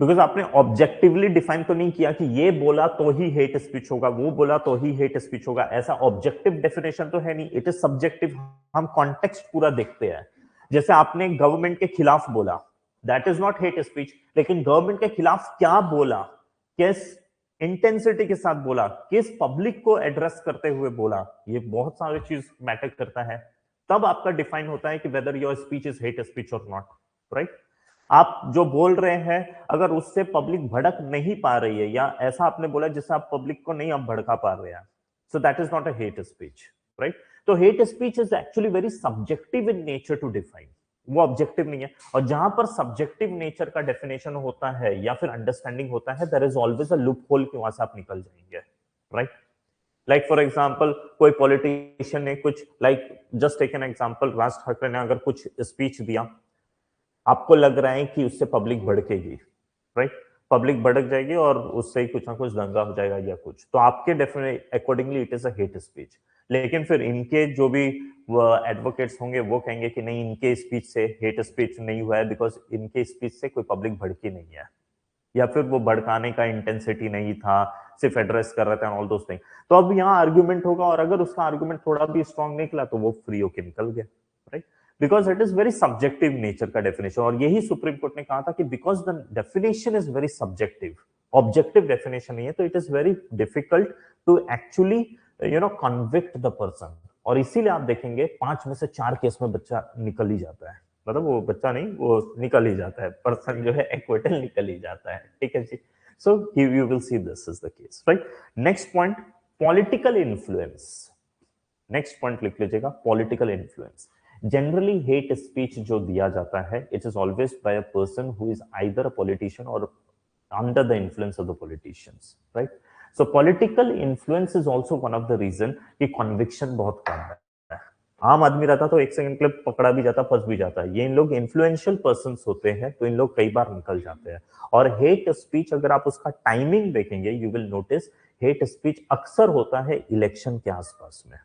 Because आपने objectively define तो नहीं किया कि ये बोला तो ही hate speech होगा, वो बोला तो ही हेट स्पीच होगा, ऐसा ऑब्जेक्टिव डेफिनेशन तो है नहीं. It is subjective. हम कॉन्टेक्स्ट पूरा देखते हैं. जैसे आपने गवर्नमेंट के खिलाफ बोला, that is not hate speech, लेकिन गवर्नमेंट के खिलाफ क्या बोला, किस इंटेंसिटी के साथ बोला, किस पब्लिक को एड्रेस करते हुए बोला, ये बहुत सारी चीज मैटर करता है. तब आपका डिफाइन होता है कि whether your speech is hate speech और नॉट, राइट? आप जो बोल रहे हैं अगर उससे पब्लिक भड़क नहीं पा रही है, या ऐसा आपने बोला जिससे आप पब्लिक को नहीं आप भड़का पा रहे हैं, so that is not a hate speech, right? तो hate speech is actually very subjective in nature to define, वो ऑब्जेक्टिव नहीं है. और जहां पर सब्जेक्टिव नेचर का डेफिनेशन होता है या फिर अंडरस्टैंडिंग होता है, there is always a loophole कि वहां से आप निकल जाएंगे, राइट? लाइक फॉर एग्जांपल कोई पॉलिटिशियन ने कुछ, like just take an example, Raj Thackeray ने अगर कुछ स्पीच दिया, आपको लग रहा है कि उससे पब्लिक भड़केगी, राइट? पब्लिक भड़क जाएगी और उससे कुछ ना कुछ दंगा हो जाएगा या कुछ, तो आपके definite accordingly it is a hate speech. लेकिन फिर इनके जो भी एडवोकेट्स होंगे वो कहेंगे कि नहीं, इनके स्पीच से हेट स्पीच नहीं हुआ है बिकॉज इनके स्पीच से कोई पब्लिक भड़की नहीं है, या फिर वो भड़काने का इंटेंसिटी नहीं था, सिर्फ एड्रेस कर रहे थे, ऑल दोस थिंग. तो अब यहाँ आर्गुमेंट होगा, और अगर उसका आर्गुमेंट थोड़ा भी स्ट्रॉन्ग निकला तो वो फ्री होके निकल गया, right? Because it is very subjective nature का डेफिनेशन. और यही सुप्रीम कोर्ट ने कहा था कि because the definition is very subjective, objective definition नहीं है, तो it is very difficult to actually convict the person. और इसीलिए आप देखेंगे 5 में से 4 केस में बच्चा निकल ही जाता है, मतलब वो बच्चा नहीं, वो निकल ही जाता है, पर्सन जो है एक्विटल निकल ही जाता है, ठीक है जी? So you will see this is the case, right? Next point, political influence. Next point लिख लीजिएगा, political influence. Generally hate speech जो दिया जाता है, it is always by a person who is either a politician और under the influence of the politicians, right? So political influence is also one of the reason कि conviction बहुत कम है. आम आदमी रहता तो 1 सेकंड के लिए पकड़ा भी जाता, फंस भी जाता है. ये इन लोग इन्फ्लुएंशियल पर्संस होते हैं, तो इन लोग कई बार निकल जाते हैं. और हेट स्पीच अगर आप उसका टाइमिंग देखेंगे, you will notice hate speech अक्सर होता है इलेक्शन के आसपास में.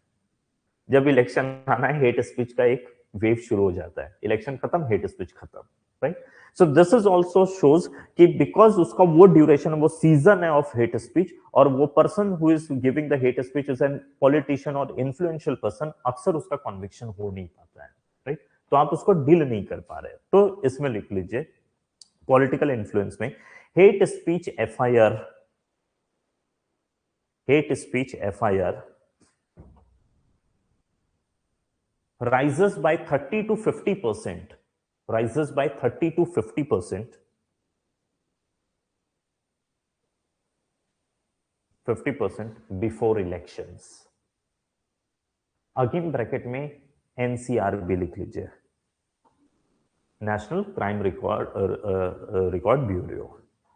जब इलेक्शन आना है, हेट स्पीच का एक वेव शुरू हो जाता है. इलेक्शन खत्म, हेट स्पीच खत्म, right. So this is also shows कि बिकॉज उसका वो ड्यूरेशन है, वो सीजन है ऑफ हेट स्पीच, और वो person who is giving the hate speech is an politician और इन्फ्लुएंशियल पर्सन, अक्सर उसका कॉन्विक्शन हो नहीं पाता है. राइट. तो आप उसको डील नहीं कर पा रहे. तो इसमें लिख लीजिए पॉलिटिकल इन्फ्लुएंस में hate speech FIR, hate speech FIR rises by 30 to 50%, rises by 30 to 50%, 50% before elections. Again bracket में एनसीआरबी लिख लीजिए, नेशनल क्राइम रिकॉर्ड ब्यूरो.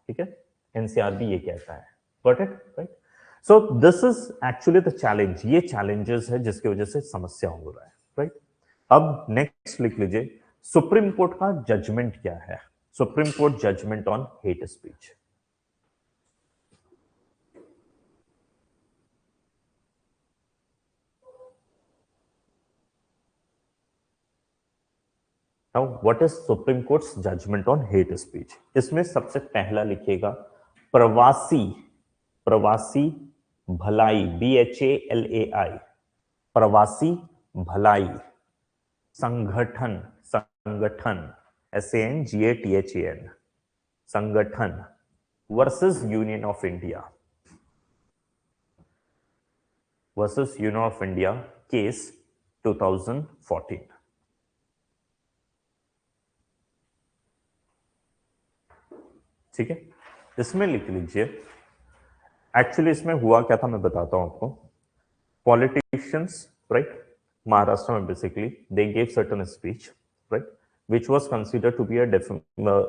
ठीक है, एनसीआरबी ये कहता है. Got it, right. So this is actually the challenge. ये challenges है जिसकी वजह से समस्या हो रहा है. राइट. अब नेक्स्ट लिख लीजिए सुप्रीम कोर्ट का जजमेंट क्या है. Supreme court judgment on hate speech. Now, what is Supreme Court's judgment on hate speech? इसमें सबसे पहला लिखिएगा प्रवासी, प्रवासी भलाई, BHALAI, प्रवासी भलाई संगठन, संगठन SANGATHAN, संगठन versus union of India, versus union of India case 2014. ठीक है, इसमें लिख लीजिए एक्चुअली इसमें हुआ क्या था मैं बताता हूं आपको. पॉलिटिशियंस, राइट, महाराष्ट्र में basically they gave certain speech, right, which was considered to be a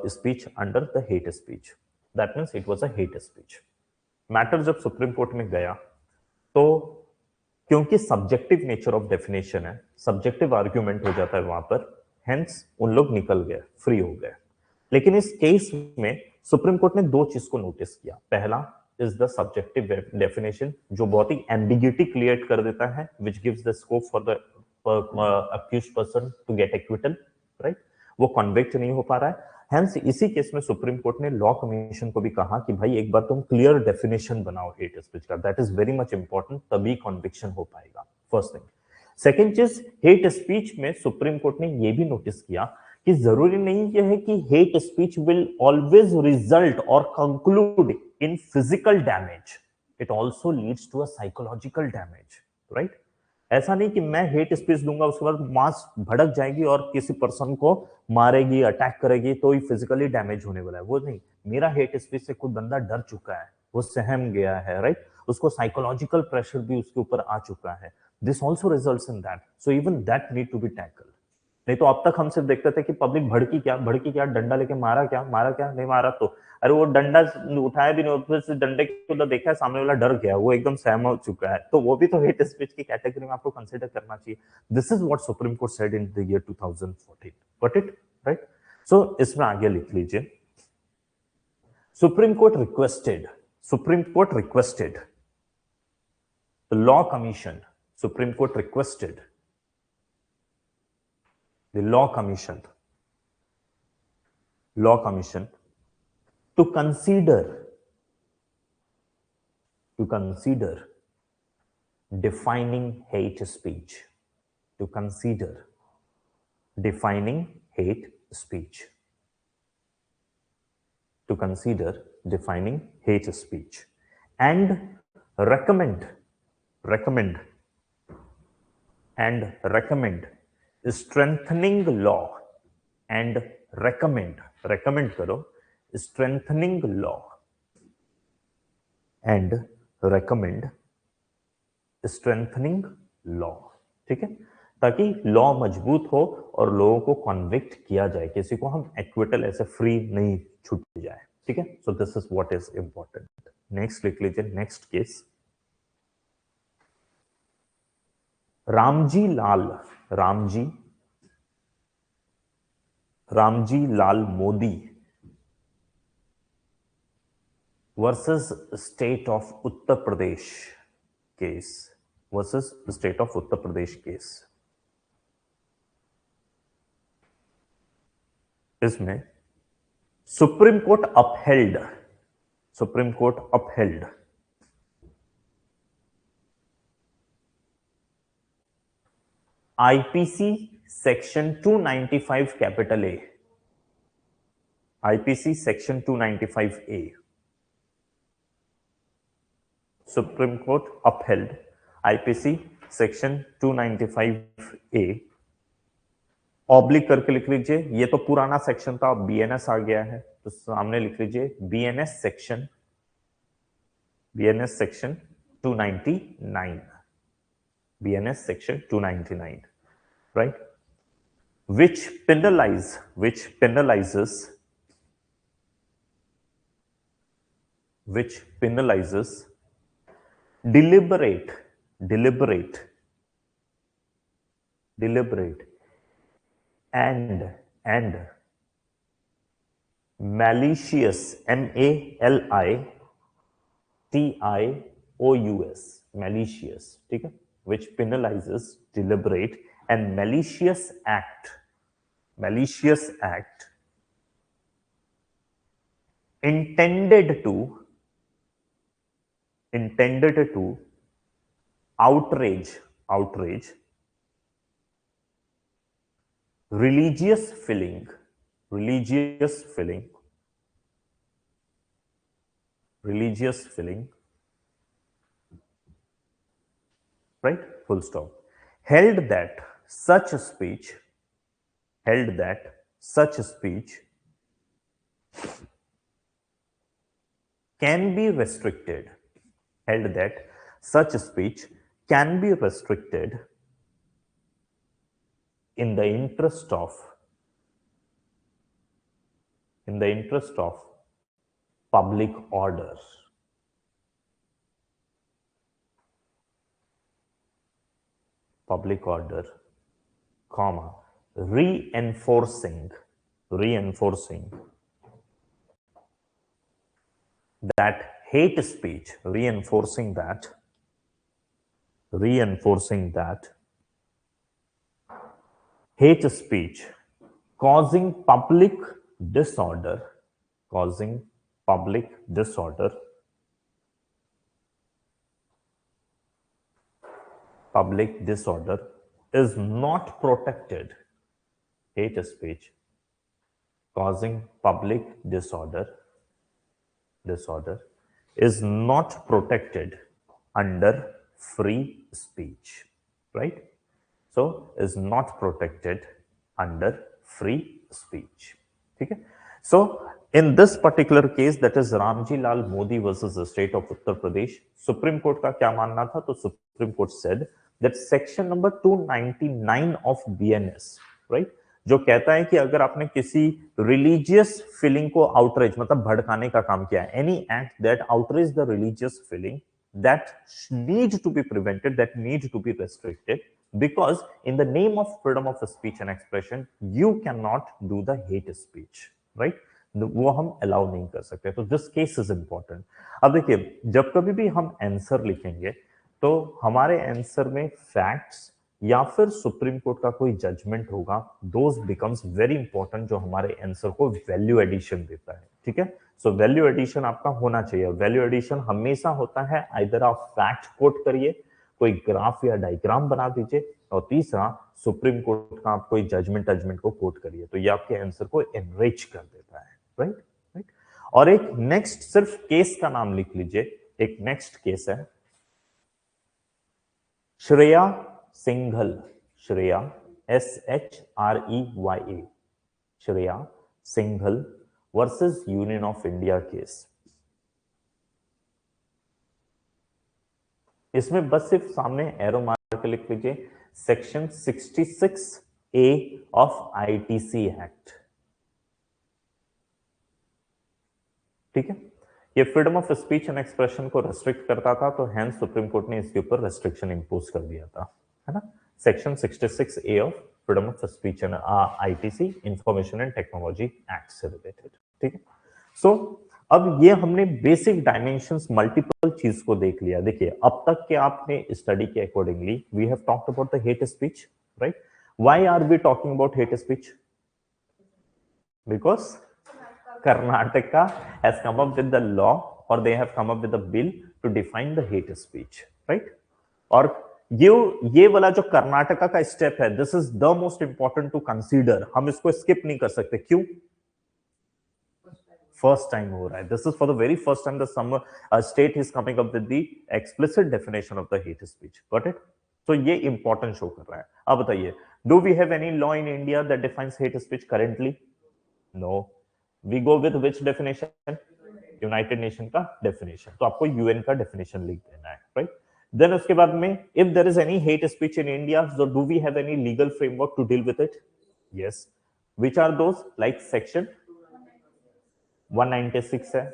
speech under the hate speech. That means it was a hate speech. Matter जब सुप्रीम कोर्ट में गया तो क्योंकि सब्जेक्टिव नेचर ऑफ डेफिनेशन है, subjective argument हो जाता है वहां पर, हेंस उन लोग निकल गए, फ्री हो गए. लेकिन इस केस में सुप्रीम कोर्ट ने दो चीज को नोटिस किया. पहला इज द सब्जेक्टिव डेफिनेशन जो बहुत ही एम्बिग्यूटी क्रिएट कर देता है, which gives the scope for the accused person to get acquittal. Right, वो कन्विक्ट नहीं हो पा रहा है. हेंस इसी केस में सुप्रीम कोर्ट ने लॉ कमीशन को भी कहा कि भाई एक बार तुम क्लियर डेफिनेशन बनाओ हेट स्पीच का, that is very much important, तभी कन्विक्शन हो पाएगा. First thing. सेकेंड चीज, हेट स्पीच में सुप्रीम कोर्ट ने यह भी नोटिस किया कि जरूरी नहीं यह है कि hate speech will always result और conclude in physical damage, it also leads to a psychological damage. Right, ऐसा नहीं कि मैं हेट स्पीच दूंगा उसके बाद मास भड़क जाएगी और किसी पर्सन को मारेगी, अटैक करेगी तो ही फिजिकली डैमेज होने वाला है. वो नहीं, मेरा हेट स्पीच से खुद बंदा डर चुका है, वो सहम गया है, राइट, उसको साइकोलॉजिकल प्रेशर भी उसके ऊपर आ चुका है. This also results in that. So even that need to be tackled. नहीं तो अब तक हम सिर्फ देखते थे कि पब्लिक भड़की क्या, डंडा लेके मारा क्या, नहीं मारा तो अरे वो डंडा उठाया भी नहीं, फिर से डंडे को देखा सामने वाला डर गया, वो एकदम सहम हो चुका है, तो वो भी तो हेट स्पीच की कैटेगरी में आपको कंसीडर करना चाहिए. This is what supreme court said in the year 2014. Got it, right. So इसमें आगे लिख लीजिए supreme court requested the law commission, supreme court requested the law commission to consider defining hate speech, to consider defining hate speech, to consider defining hate speech and recommend strengthening law and recommend करो strengthening law and recommend strengthening law. ठीक है, ताकि law मजबूत हो और लोगों को convict किया जाए, किसी को हम एक्विटल ऐसे फ्री नहीं छूट जाए. ठीक है, so this is what is important. Next लिख लीजिए, next case Ramji Lal Modi versus state of Uttar Pradesh case, versus state of Uttar Pradesh case. इसमें supreme court upheld IPC section 295 capital A, IPC section 295 A, supreme court upheld IPC section 295 A, oblique करके लिख लीजिए, ये तो पुराना section था, बीएनएस आ गया है तो सामने लिख लीजिए BNS section 299, BNS section 299, right? Which penalizes deliberate and malicious, MALITIOUS, malicious, ठीक है, which penalizes deliberate and malicious act intended to outrage religious feeling, right, full stop. Held that such speech can be restricted, in the interest of public order. Comma, reinforcing that hate speech, hate speech causing public disorder is not protected. Hate speech causing public disorder is not protected under free speech, right? So is not protected under free speech. ठीक है? So in this particular case, that is Ramji Lal Modi versus the state of Uttar Pradesh, Supreme Court का क्या मानना था? तो Supreme Court said that section number 299 of BNS, right, जो कहता है कि अगर आपने किसी रिलीजियस फीलिंग को आउटरेज मतलब भड़काने का काम किया है, any act that outrage the religious feeling, that need to be prevented, that need to be restricted, because in the name of freedom of speech and expression you cannot do the hate speech, right? वो हम allow नहीं कर सकते. तो this case is important. अब देखिए, जब कभी भी हम आंसर लिखेंगे तो हमारे आंसर में फैक्ट्स या फिर सुप्रीम कोर्ट का कोई जजमेंट होगा, दोज बिकम्स वेरी इंपॉर्टेंट, जो हमारे आंसर को वैल्यू एडिशन देता है. ठीक है, सो वैल्यू एडिशन आपका होना चाहिए. वैल्यू एडिशन हमेशा होता है आइदर आप फैक्ट कोट करिए, कोई ग्राफ या डायग्राम बना दीजिए, और तीसरा सुप्रीम कोर्ट का आप कोई जजमेंट को कोट करिए. तो ये आपके आंसर को एनरिच कर देता है, राइट. और एक नेक्स्ट सिर्फ केस का नाम लिख लीजिए. एक नेक्स्ट केस है Shreya Singhal, Shreya SHREYA, Shreya Singhal versus union of India case. इसमें बस सिर्फ सामने एरो मार के लिख लीजिए section 66A of ITC act. ठीक है, ये freedom of speech and expression को रेस्ट्रिक्ट करता था, तो हेंस सुप्रीम कोर्ट ने इसके ऊपर रेस्ट्रिक्शन इंपोज कर दिया था, है ना. Section 66A of freedom of speech and ITC information and technology act से रिलेटेड. ठीक है, सो अब ये हमने बेसिक डायमेंशंस मल्टीपल चीज को देख लिया. देखिए, अब तक के आपने स्टडी के accordingly we have talked about the hate speech, right. Why are we talking about hate speech? because Karnataka has come up with the law or they have come up with a bill to define the hate speech, right? और ये वाला जो कर्नाटका का step है, this is the most important to consider. हम इसको skip नहीं कर सकते. क्यों? फर्स्ट टाइम हो रहा है. This is for the very first time the some state is coming up with the explicit definition of the hate speech. Got it? तो ये इंपॉर्टेंट शो कर रहा है. अब बताइए, do we have any law in India that defines hate speech currently? No. We go with which definition? United Nation का definition. तो आपको यूएन का डेफिनेशन लिख देना है, राइट? देन उसके बाद में, if there is any hate speech in India, so do we have any legal framework to deal with it? Yes. Which are those? Like section 196 है,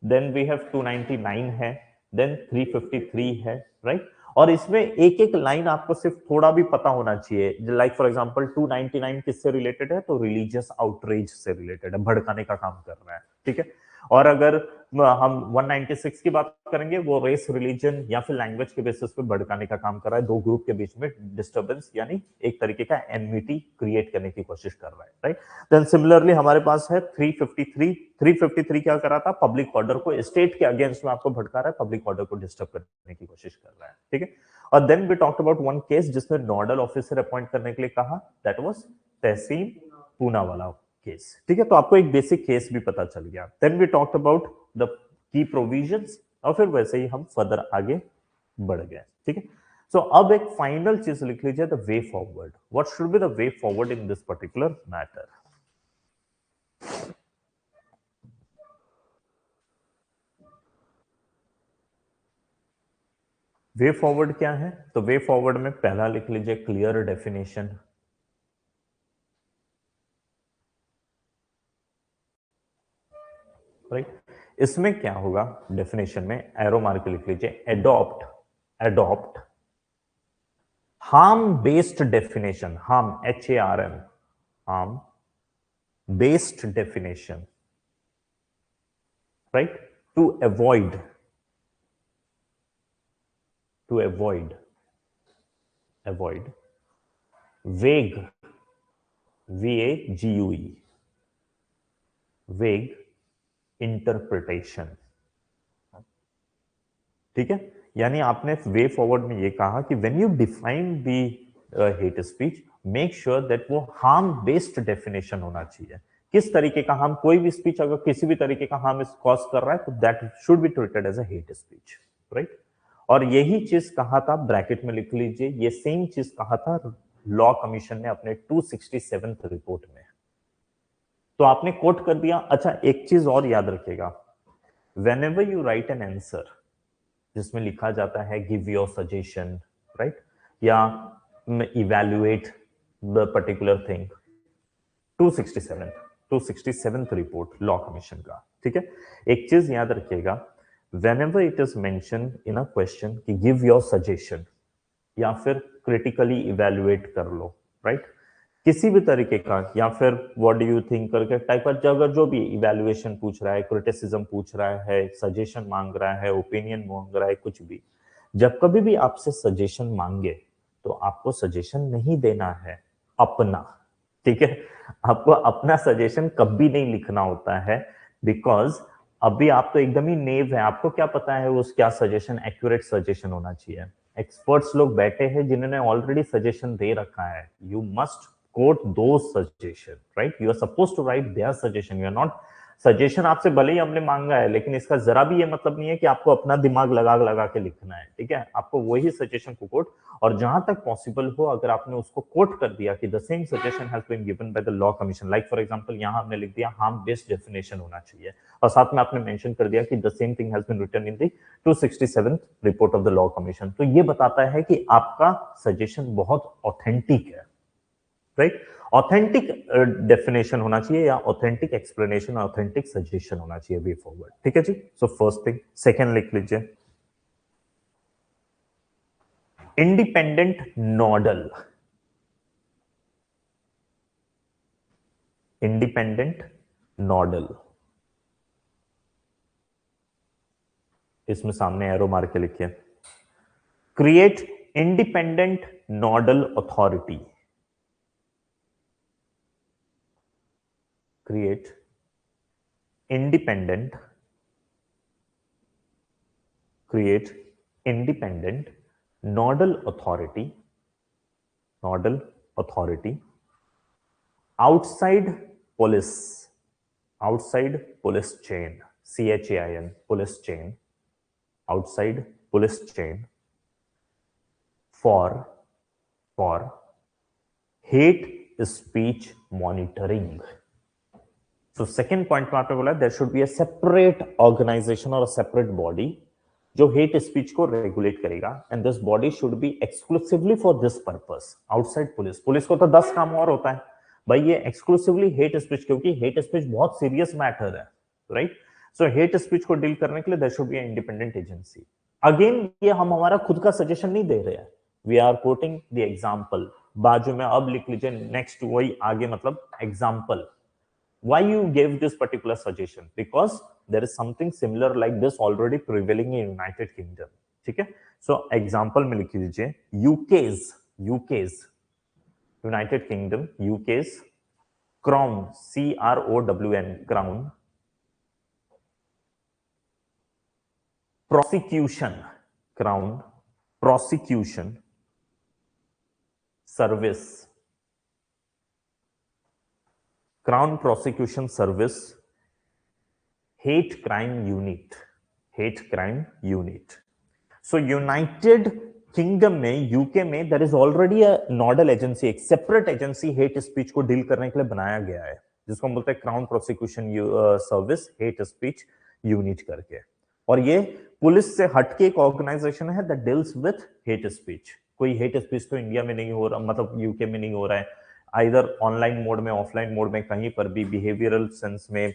देन वी हैव 299 है, देन 353 है, राइट? और इसमें एक एक लाइन आपको सिर्फ थोड़ा भी पता होना चाहिए. लाइक फॉर एग्जांपल 299 किससे रिलेटेड है? तो रिलीजियस आउटरीच से रिलेटेड है, भड़काने का काम कर रहा है, ठीक है? और अगर हम 196 की बात करेंगे, वो रेस, रिलीजन या फिर लैंग्वेज के बेसिस पे भड़काने का काम कर रहा है, दो ग्रुप के बीच में डिस्टर्बेंस यानी एक तरीके का एनमिटी क्रिएट करने की कोशिश कर रहा है, राइट? देन सिमिलरली हमारे पास है 353 क्या कर रहा था? पब्लिक ऑर्डर को, स्टेट के अगेंस्ट में आपको भड़का रहा है, पब्लिक ऑर्डर को डिस्टर्ब करने की कोशिश कर रहा है, ठीक है? और then we talked about one case जिसमें नोडल ऑफिसर अपॉइंट करने के लिए कहा, that was Tahseen Poonawalla case, ठीक है? तो आपको एक बेसिक केस भी पता चल गया. Then we talked about the key provisions और फिर वैसे ही हम फर्दर आगे बढ़ गए, ठीक है? सो अब एक फाइनल चीज लिख लीजिए, the way forward. What should be the way forward in this particular matter? Way forward क्या है? तो वे फॉरवर्ड में पहला लिख लीजिए क्लियर डेफिनेशन. राइट? इसमें क्या होगा? डेफिनेशन में एरो मार के लिख लीजिए, adopt harm based definition. Harm, HARM, harm based definition, right? To avoid vague, VAGUE, vague interpretation, ठीक है? यानी आपने वे फॉरवर्ड में ये कहा कि when you define the hate speech, make sure that वो हार्म बेस्ड डेफिनेशन होना चाहिए. किस तरीके का हार्म? कोई भी स्पीच अगर किसी भी तरीके का हार्म कॉज कर रहा है तो that should be treated as a hate speech, right? और यही चीज कहा था, ब्रैकेट में लिख लीजिए, ये सेम चीज कहा था लॉ कमीशन ने अपने 267th रिपोर्ट में. तो आपने कोट कर दिया. अच्छा, एक चीज और याद रखिएगा, whenever you write an answer जिसमें लिखा जाता है गिव योर सजेशन, राइट, या evaluate the particular thing, 267th report law commission का, ठीक है? एक चीज याद रखिएगा, whenever it is mentioned in a question कि give your suggestion या फिर क्रिटिकली इवैल्यूएट कर लो, राइट? किसी भी तरीके का, या फिर व्हाट डू यू थिंक करके टाइप का, अगर जो भी इवैल्यूएशन पूछ रहा है, क्रिटिसिज्म पूछ रहा है, सजेशन मांग रहा है, ओपिनियन मांग रहा है, कुछ भी, जब कभी भी आपसे सजेशन मांगे तो आपको सजेशन नहीं देना है अपना, ठीक है? आपको अपना सजेशन कभी नहीं लिखना होता है, बिकॉज अभी आप तो एकदम ही नेव है, आपको क्या पता है उस क्या सजेशन एक्यूरेट सजेशन होना चाहिए. एक्सपर्ट्स लोग बैठे हैं जिन्होंने ऑलरेडी सजेशन दे रखा है. You must quote those suggestion, right? You are supposed to write their suggestion. You are not, suggestion आपसे भले ही हमने मांगा है, लेकिन इसका जरा भी ये मतलब नहीं है कि आपको अपना दिमाग लगा के लिखना है, ठीक है? आपको वही सजेशन को कोट, और जहां तक पॉसिबल हो अगर आपने उसको कोट कर दिया कि the same suggestion has been given by the law commission, like for example यहां हमने लिख दिया हार्म बेस्ड डेफिनेशन होना चाहिए, और साथ में आपने मेंशन कर दिया कि the same thing has been written in the 267th report of the law commission. तो ये बताता है कि आपका सजेशन बहुत ऑथेंटिक है, राइट? ऑथेंटिक डेफिनेशन होना चाहिए, या ऑथेंटिक एक्सप्लेनेशन, ऑथेंटिक सजेशन होना चाहिए वे फॉरवर्ड, ठीक है जी? So first thing. सेकंड लिख लीजिए, इंडिपेंडेंट नोडल. इंडिपेंडेंट नोडल, इसमें सामने एरो मार के लिखिए, create independent nodal authority. create independent nodal authority outside police chain, CHAIN, police chain, outside police chain for hate speech monitoring. So second point में आपने बोला there should be a separate organization or a separate body जो hate speech को regulate करेगा, and this body should be exclusively for this purpose outside police. Police को तो 10 काम और होता है भाई, ये exclusively hate speech, क्योंकि hate speech बहुत serious matter है, right? So hate speech को deal करने के लिए there should be an independent agency. Again ये हम हमारा खुद का suggestion नहीं दे रहे हैं, we are quoting the example. बाजू में अब लिख लीजिए next वही आगे, मतलब example. Why you gave this particular suggestion? Because there is something similar like this already prevailing in United Kingdom. ठीक है? So example में लिख लीजिए UK's United Kingdom, UK's Crown, CROWN, Crown prosecution service, Crown Prosecution Service, hate crime unit. So United Kingdom में, UK में there is already a nodal agency, एक separate agency hate speech को deal करने के लिए बनाया गया है, जिसको हम बोलते हैं Crown Prosecution Service hate speech unit करके. और ये पुलिस से हटके एक ऑर्गेनाइजेशन है that deals with hate speech. कोई hate speech तो इंडिया में नहीं हो रहा, मतलब यूके में नहीं हो रहा है, आइदर ऑनलाइन मोड में, ऑफलाइन मोड में, कहीं पर भी बिहेवियरल सेंस में,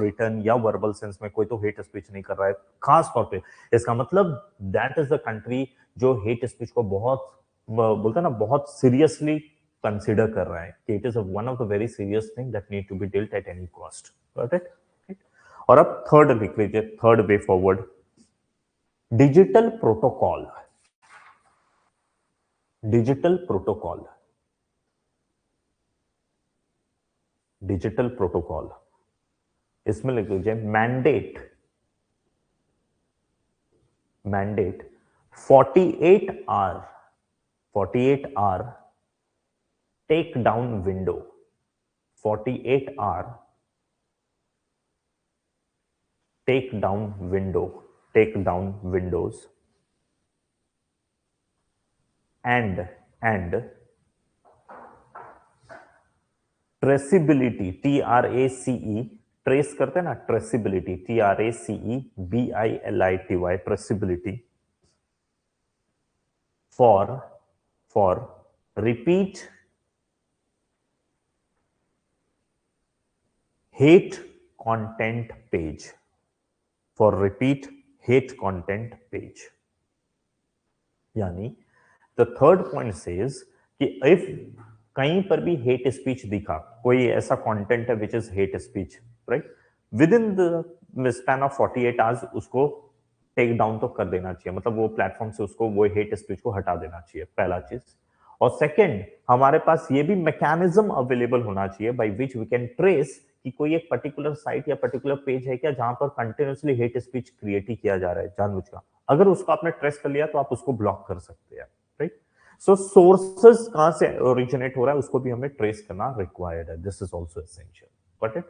रिटर्न या वर्बल सेंस में कोई तो हेट स्पीच नहीं कर रहा है खास तौर पे. इसका मतलब दैट इज द कंट्री जो हेट स्पीच को बहुत बोलता है ना, बहुत सीरियसली कंसिडर कर रहा है कि it is one of the very serious thing that need to be dealt at any cost. Got it? और अब थर्ड लिख लीजिए, third way forward, digital protocol. Digital protocol इसमें लिख लीजिए mandate 48 hour take down window, 48 hour take down windows and traceability, TRACE, trace करते हैं ना, traceability, TRACEBILITY, traceability for repeat hate content page. यानी द थर्ड पॉइंट सेज कि if कहीं पर भी हेट स्पीच दिखा, कोई ऐसा कंटेंट है which is hate speech, right, with in the span of 48 hours उसको टेक डाउन तो कर देना चाहिए, मतलब वो प्लेटफॉर्म से उसको वो हेट स्पीच को हटा देना चाहिए, पहला चीज. और सेकंड, हमारे पास ये भी मैकेनिज्म अवेलेबल होना चाहिए by which we can trace कि कोई एक पर्टिकुलर साइट या पर्टिकुलर पेज है क्या जहां पर कंटिन्यूअसली हेट स्पीच क्रिएट ही किया जा रहा है जानबूझकर. अगर उसको आपने ट्रेस कर लिया तो आप उसको ब्लॉक कर सकते हैं, राइट. सो सोर्सेस कहां से ओरिजिनेट हो रहा है उसको भी हमें ट्रेस करना रिक्वायर्ड है. This is also essential. Got it?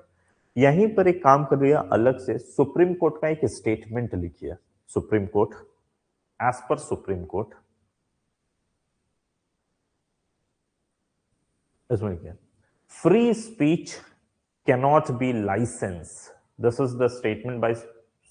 यहीं पर एक काम कर लिया अलग से, सुप्रीम कोर्ट का एक स्टेटमेंट लिखिए. Supreme court, as per supreme court, इसमें लिखिए free speech cannot be licensed. This is the statement by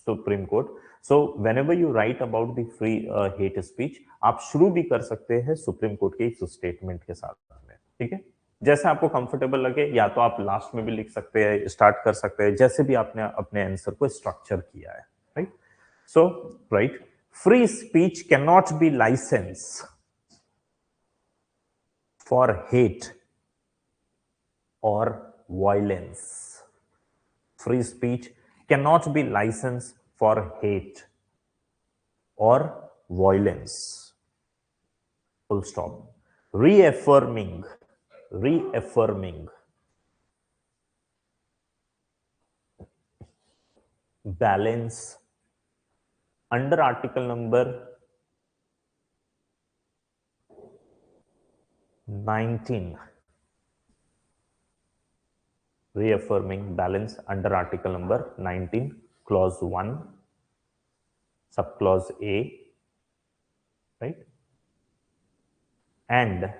Supreme Court. So whenever you write about the free hate speech, आप शुरू भी कर सकते हैं सुप्रीम कोर्ट के इस स्टेटमेंट के साथ में, ठीक है. जैसे आपको कंफर्टेबल लगे, या तो आप लास्ट में भी लिख सकते हैं, स्टार्ट कर सकते हैं, जैसे भी आपने अपने आंसर को स्ट्रक्चर किया है, right. So right, free speech can not be license for hate or violence. Free speech cannot be licensed for hate or violence. Full stop. Reaffirming balance under article number 19, reaffirming balance under article number 19, clause 1, subclause A, right, and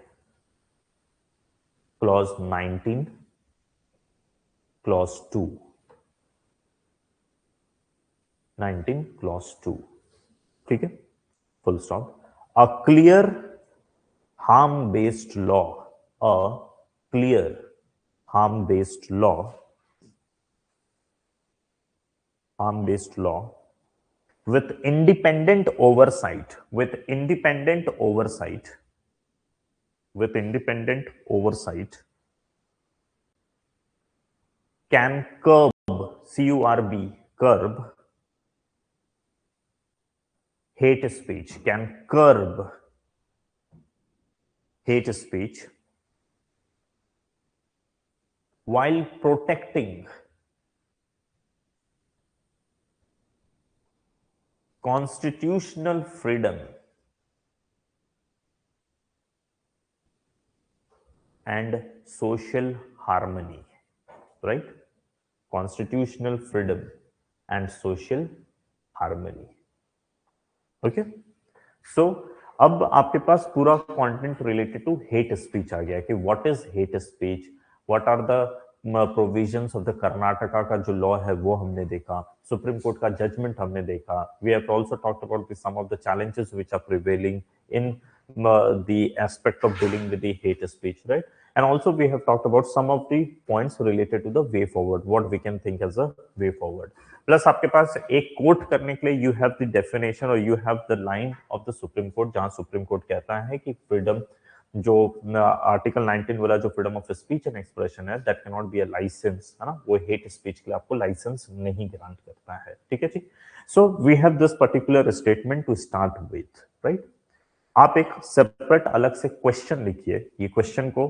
clause 19, clause 2, 19 clause 2, ठीक है, full stop. A clear harm based law, a clear harm based law, with independent oversight, can curb, curb hate speech, while protecting constitutional freedom and social harmony, right? Constitutional freedom and social harmony. Okay, so अब आपके पास पूरा content related to hate speech आ गया कि what is hate speech, what are the provisions of the Karnataka का जो law है वो हमने देखा, सुप्रीम कोर्ट का जजमेंट हमने देखा, we have also talked about some of the challenges which are prevailing in the aspect of dealing with the hate speech, right? And also we have talked about some of the points related to the way forward, what we can think as a way forward. Plus आपके पास एक quote करने के लिए you have the definition और you have the line of the supreme court, जहां सुप्रीम कोर्ट कहता है कि फ्रीडम जो आर्टिकल 19 वाला जो freedom of speech and expression है, that can not be a licence, है ना, वो हेट स्पीच के लिए आपको लाइसेंस नहीं ग्रांट करता है, ठीक है जी. So we have this particular statement to start with, right. आप एक सेपरेट अलग से क्वेश्चन लिखिए, ये क्वेश्चन को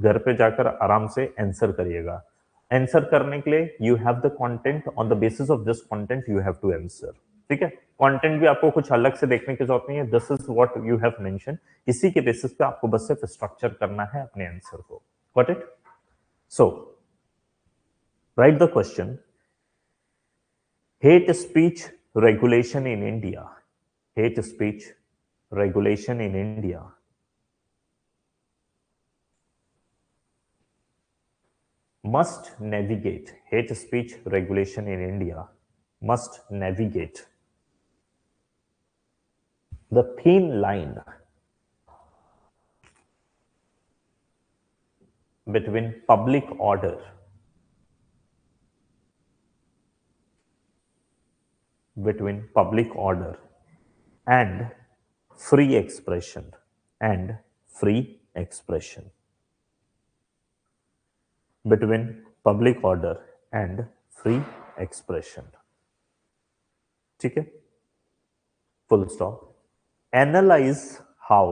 घर पे जाकर आराम से आंसर करिएगा. आंसर करने के लिए you have the content, on the basis of this content you have to answer, ठीक है. कंटेंट भी आपको कुछ अलग से देखने की जरूरत नहीं है, this is what you have mention, इसी के बेसिस पे आपको बस सिर्फ स्ट्रक्चर करना है अपने आंसर को. Got it? So right the question. Hate speech regulation in India, hate speech regulation in India must navigate, hate speech regulation in India must navigate the thin line between public order and free expression, between public order and free expression, ठीक है, full stop. Analyze how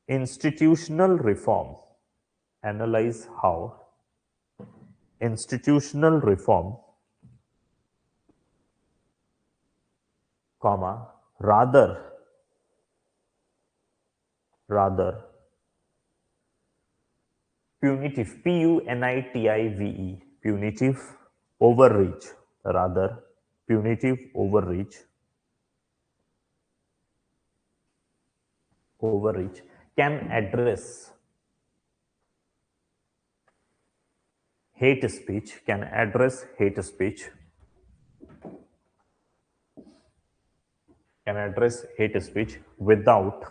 institutional reform, comma, rather punitive, punitive, punitive overreach, rather punitive overreach can address hate speech, without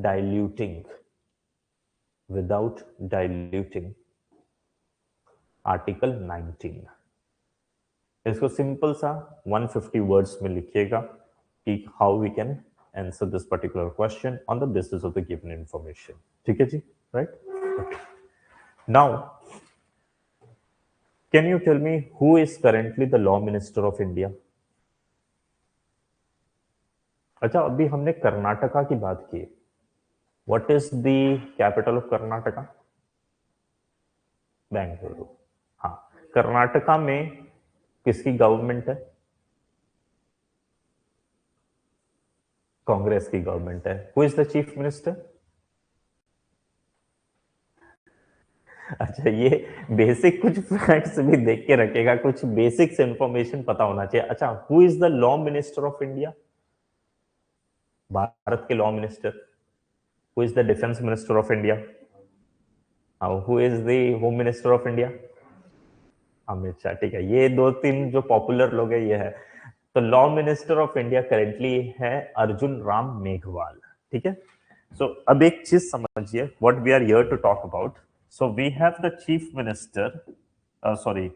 diluting article 19. इसको simple सा 150 words में लिखिएगा कि how we can answer this particular question on the basis of the given information, ठीक है जी, right. Now can you tell me who is currently the law minister of India? अच्छा, अभी हमने कर्नाटका की बात की. What is the capital of Karnataka? Bengaluru. हाँ, कर्नाटका में किसकी गवर्नमेंट है? कांग्रेस की गवर्नमेंट है। Who is the chief minister? अच्छा, ये बेसिक कुछ फैक्ट्स भी देख के रखेगा, कुछ बेसिक्स इंफॉर्मेशन पता होना चाहिए। अच्छा, who is the law minister of India? Bharat के law minister. Who is the defence minister of India? Who is the home minister of India? Amit Shah. ठीक है, ये दो तीन जो पॉपुलर लोग हैं ये है। तो law minister of India currently है अर्जुन राम मेघवाल। ठीक है, सो अब एक चीज समझिए, what we are here to talk about. So we have the chief minister, sorry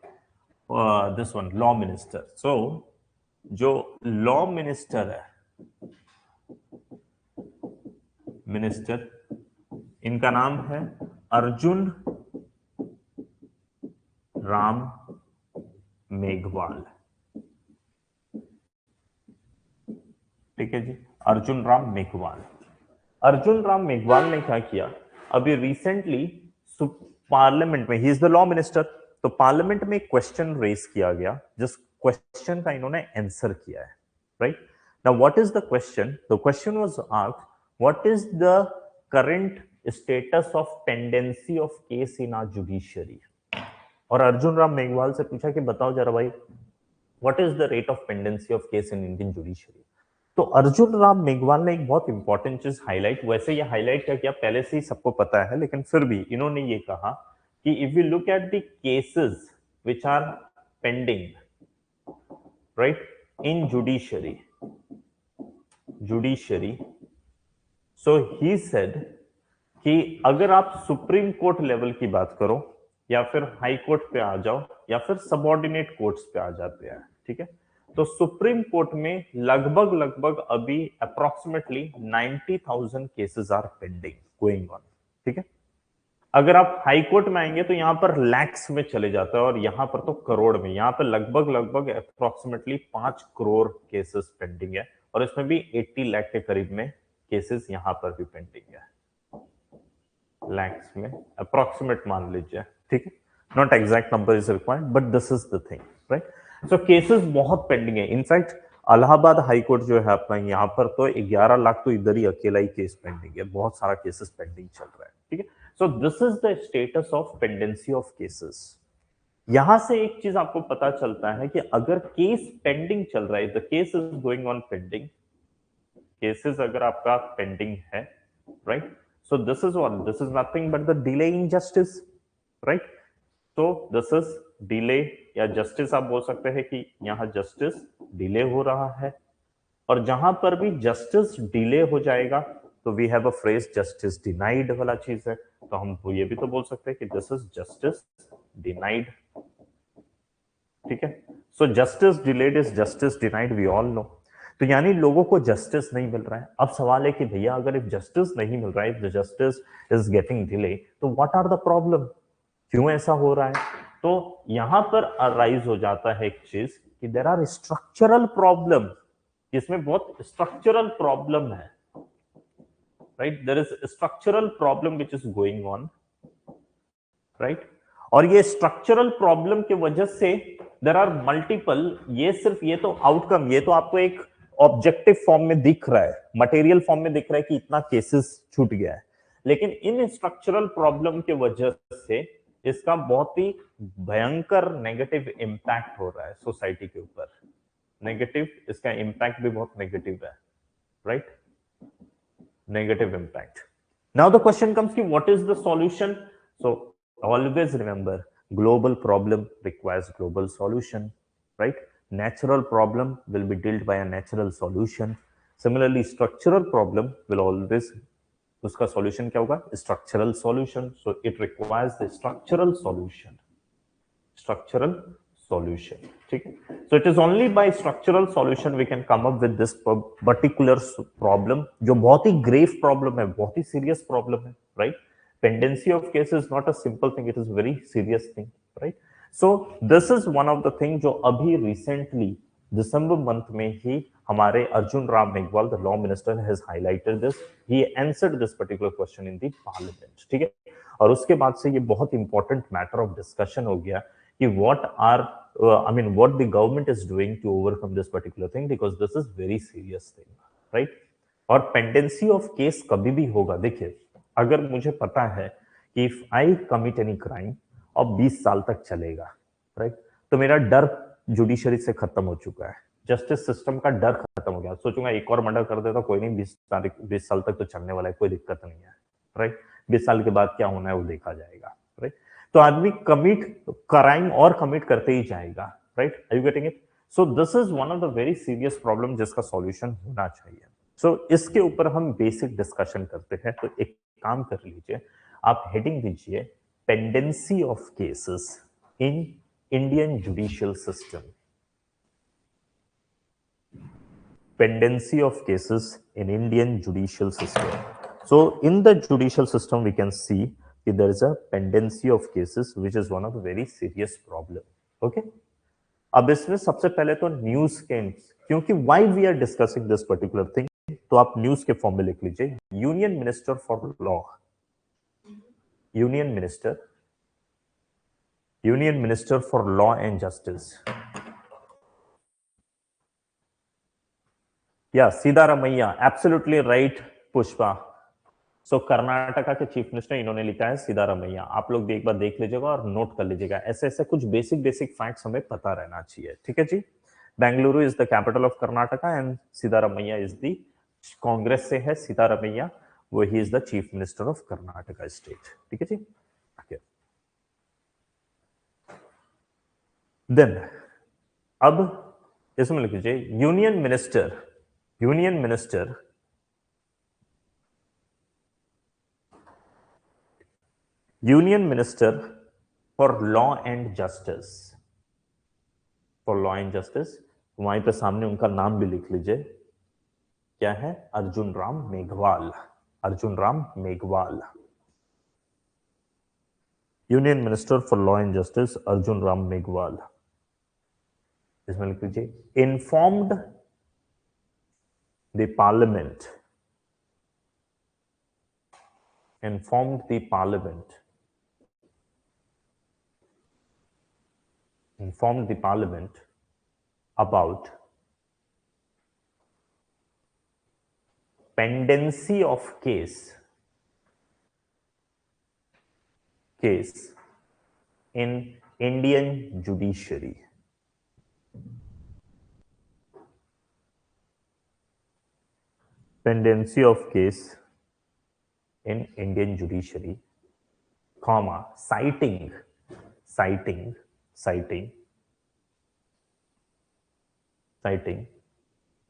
this one, law minister. सो जो लॉ मिनिस्टर है, मिनिस्टर, इनका नाम है अर्जुन राम मेघवाल। ठीक है जी, अर्जुन राम मेघवाल। अर्जुन राम मेघवाल ने क्या किया, अभी रिसेंटली पार्लियामेंट में, he is the law minister, तो पार्लियामेंट में एक क्वेश्चन रेज किया गया, जिस क्वेश्चन का इन्होंने आंसर किया है। Right now, what is the question? The question was asked, what is the current status of pendency of case in our judiciary. और अर्जुन राम मेघवाल से पूछा कि बताओ जरा भाई, what is the rate of pendency of case in Indian judiciary. तो अर्जुन राम मेघवाल ने एक बहुत इंपॉर्टेंट चीज हाईलाइट, वैसे ये हाईलाइट क्या किया पहले से ही सबको पता है, लेकिन फिर भी इन्होंने ये कहा कि if you look at the cases which are pending right in judiciary, so he said कि अगर आप सुप्रीम कोर्ट लेवल की बात करो या फिर हाई कोर्ट पे आ जाओ या फिर सबऑर्डिनेट कोर्ट्स पे आ जाते हैं, ठीक है, तो सुप्रीम कोर्ट में लगभग अभी approximately 90,000 cases are pending going on. ठीक है, अगर आप हाई कोर्ट में आएंगे तो यहां पर लैक्स में चले जाता है और यहां पर तो करोड़ में, यहां पर लगभग अप्रोक्सीमेटली 5 करोड़ केसेस पेंडिंग है, और इसमें भी 80 लाख के करीब में केसेस यहां पर भी पेंडिंग है, लैक्स में अप्रोक्सीमेट मान लीजिए। ठीक है, not exact number is required but this is the thing, right. So cases बहुत पेंडिंग है। इनफैक्ट इलाहाबाद हाई कोर्ट जो है अपना, यहाँ पर तो 11 लाख तो इधर ही अकेला ही केस पेंडिंग है, बहुत सारा केसेस पेंडिंग चल रहा है। ठीक है, so this is the status of pendency of cases. यहां से एक चीज आपको पता चलता है कि अगर केस पेंडिंग चल रहा है, the case is going on pending, cases अगर आपका पेंडिंग है, right, so this is what, this is nothing but the delay in justice, right? So this is delay या justice आप बोल सकते हैं कि यहाँ justice delay हो रहा है, और जहां पर भी justice delay हो जाएगा तो we have a phrase justice denied वाला चीज है, तो हम ये भी तो बोल सकते हैं कि this is justice denied। ठीक है, so justice delayed is justice denied, we all know। तो यानी लोगों को जस्टिस नहीं मिल रहा है। अब सवाल है कि भैया अगर इफ जस्टिस नहीं मिल रहा है, if justice is getting delay, तो व्हाट आर द प्रॉब्लम, क्यों ऐसा हो रहा है? तो यहां पर अराइज हो जाता है एक चीज कि देयर आर स्ट्रक्चरल प्रॉब्लम, इसमें बहुत स्ट्रक्चरल प्रॉब्लम है, right, there is structural problem which is going on, right. और ये स्ट्रक्चरल प्रॉब्लम की वजह से देयर आर मल्टीपल, ये सिर्फ ये तो आउटकम, ये तो आपको एक ऑब्जेक्टिव फॉर्म में दिख रहा है, मटेरियल फॉर्म में दिख रहा है कि इतना केसेस छूट गया है, लेकिन इन स्ट्रक्चरल प्रॉब्लम के वजह से इसका बहुत ही भयंकर नेगेटिव इंपैक्ट हो रहा है सोसाइटी के ऊपर। नेगेटिव, इसका इंपैक्ट भी बहुत नेगेटिव है, right, negative impact. Now the question comes कि what is the solution. So always remember, global problem requires global solution, right? Natural problem will be dealt by a natural solution. Similarly, structural problem will always, उसका solution क्या होगा? Structural solution. So it requires the structural solution. Structural solution. ठीक है? So it is only by structural solution we can come up with this particular problem, जो बहुत ही grave problem है, बहुत ही serious problem है, right? Pendency of case is not a simple thing, it is very serious thing, right? So this is one of the thing जो अभी recently December month में ही हमारे Arjun Ram Meghwal, the law minister, has highlighted this, he answered this particular question in the parliament। ठीक है, और उसके बाद से ये बहुत इंपॉर्टेंट मैटर ऑफ डिस्कशन हो गया कि what are what the government is doing to overcome this particular thing, because this is very serious thing, right. और पेंडेंसी ऑफ केस कभी भी होगा, देखिए अगर मुझे पता है कि if I commit any crime और 20 साल तक चलेगा, राइट, तो मेरा डर जुडिशरी से खत्म हो चुका है, जस्टिस सिस्टम का डर खत्म हो गया। सोचूंगा एक और मर्डर कर देता, कोई नहीं, 20 साल तक तो चलने वाला है, कोई दिक्कत नहीं है, राइट। 20 साल के बाद क्या होना है वो देखा जाएगा, राइट। तो आदमी कमिट क्राइम और कमिट करते ही जाएगा, right. Are you getting it? So this is one of the very serious problem जिसका सॉल्यूशन होना चाहिए। सो इसके ऊपर हम बेसिक डिस्कशन करते हैं। तो एक काम कर लीजिए, आप हेडिंग दीजिए pendency of cases in Indian judicial system. Pendency of cases in Indian judicial system. So in the judicial system we can see that there is a pendency of cases which is one of the very serious problem. Okay, अब इसमें सबसे पहले तो news के, क्योंकि why we are discussing this particular thing, तो आप news के फॉर्म में लिख लीजिए union minister for law, union minister for law and justice, या सीतारामैया, एब्सोल्युटली राइट पुष्पा। सो कर्नाटका के चीफ मिनिस्टर इन्होंने लिखा है सीतारामैया। आप लोग भी एक बार देख लीजिएगा और नोट कर लीजिएगा, ऐसे ऐसे कुछ बेसिक फैक्ट्स हमें पता रहना चाहिए, ठीक है जी। Bengaluru is the capital of Karnataka and Siddaramaiah is the, Congress से है सीतारामैया, वो ही is the chief minister of Karnataka state, ठीक है जी। देन अब इसमें लिख लीजिए union minister for law and justice, वहीं पे सामने उनका नाम भी लिख लीजिए, क्या है? Arjun Ram Meghwal. Union minister for law and justice Arjun Ram Meghwal. इसमें लिख लीजिए informed the parliament about pendency of case in Indian judiciary. Pendency of case in Indian judiciary, comma, citing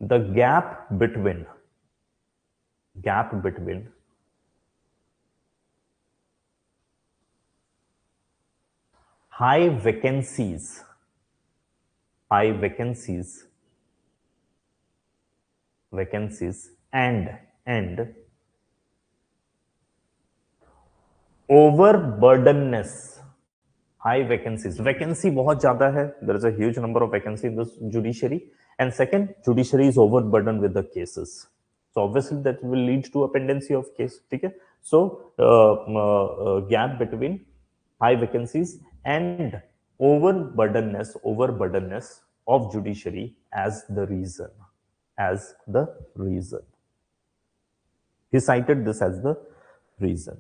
the gap between high vacancies and overburdenness. High vacancies, vacancy बहुत ज्यादा है, there is a huge number of vacancy in this judiciary, and second, judiciary is overburdened with the cases, so obviously that will lead to a pendency of case, ठीक है। So gap between high vacancies and overburdenness of judiciary as the reason. He cited this as the reason,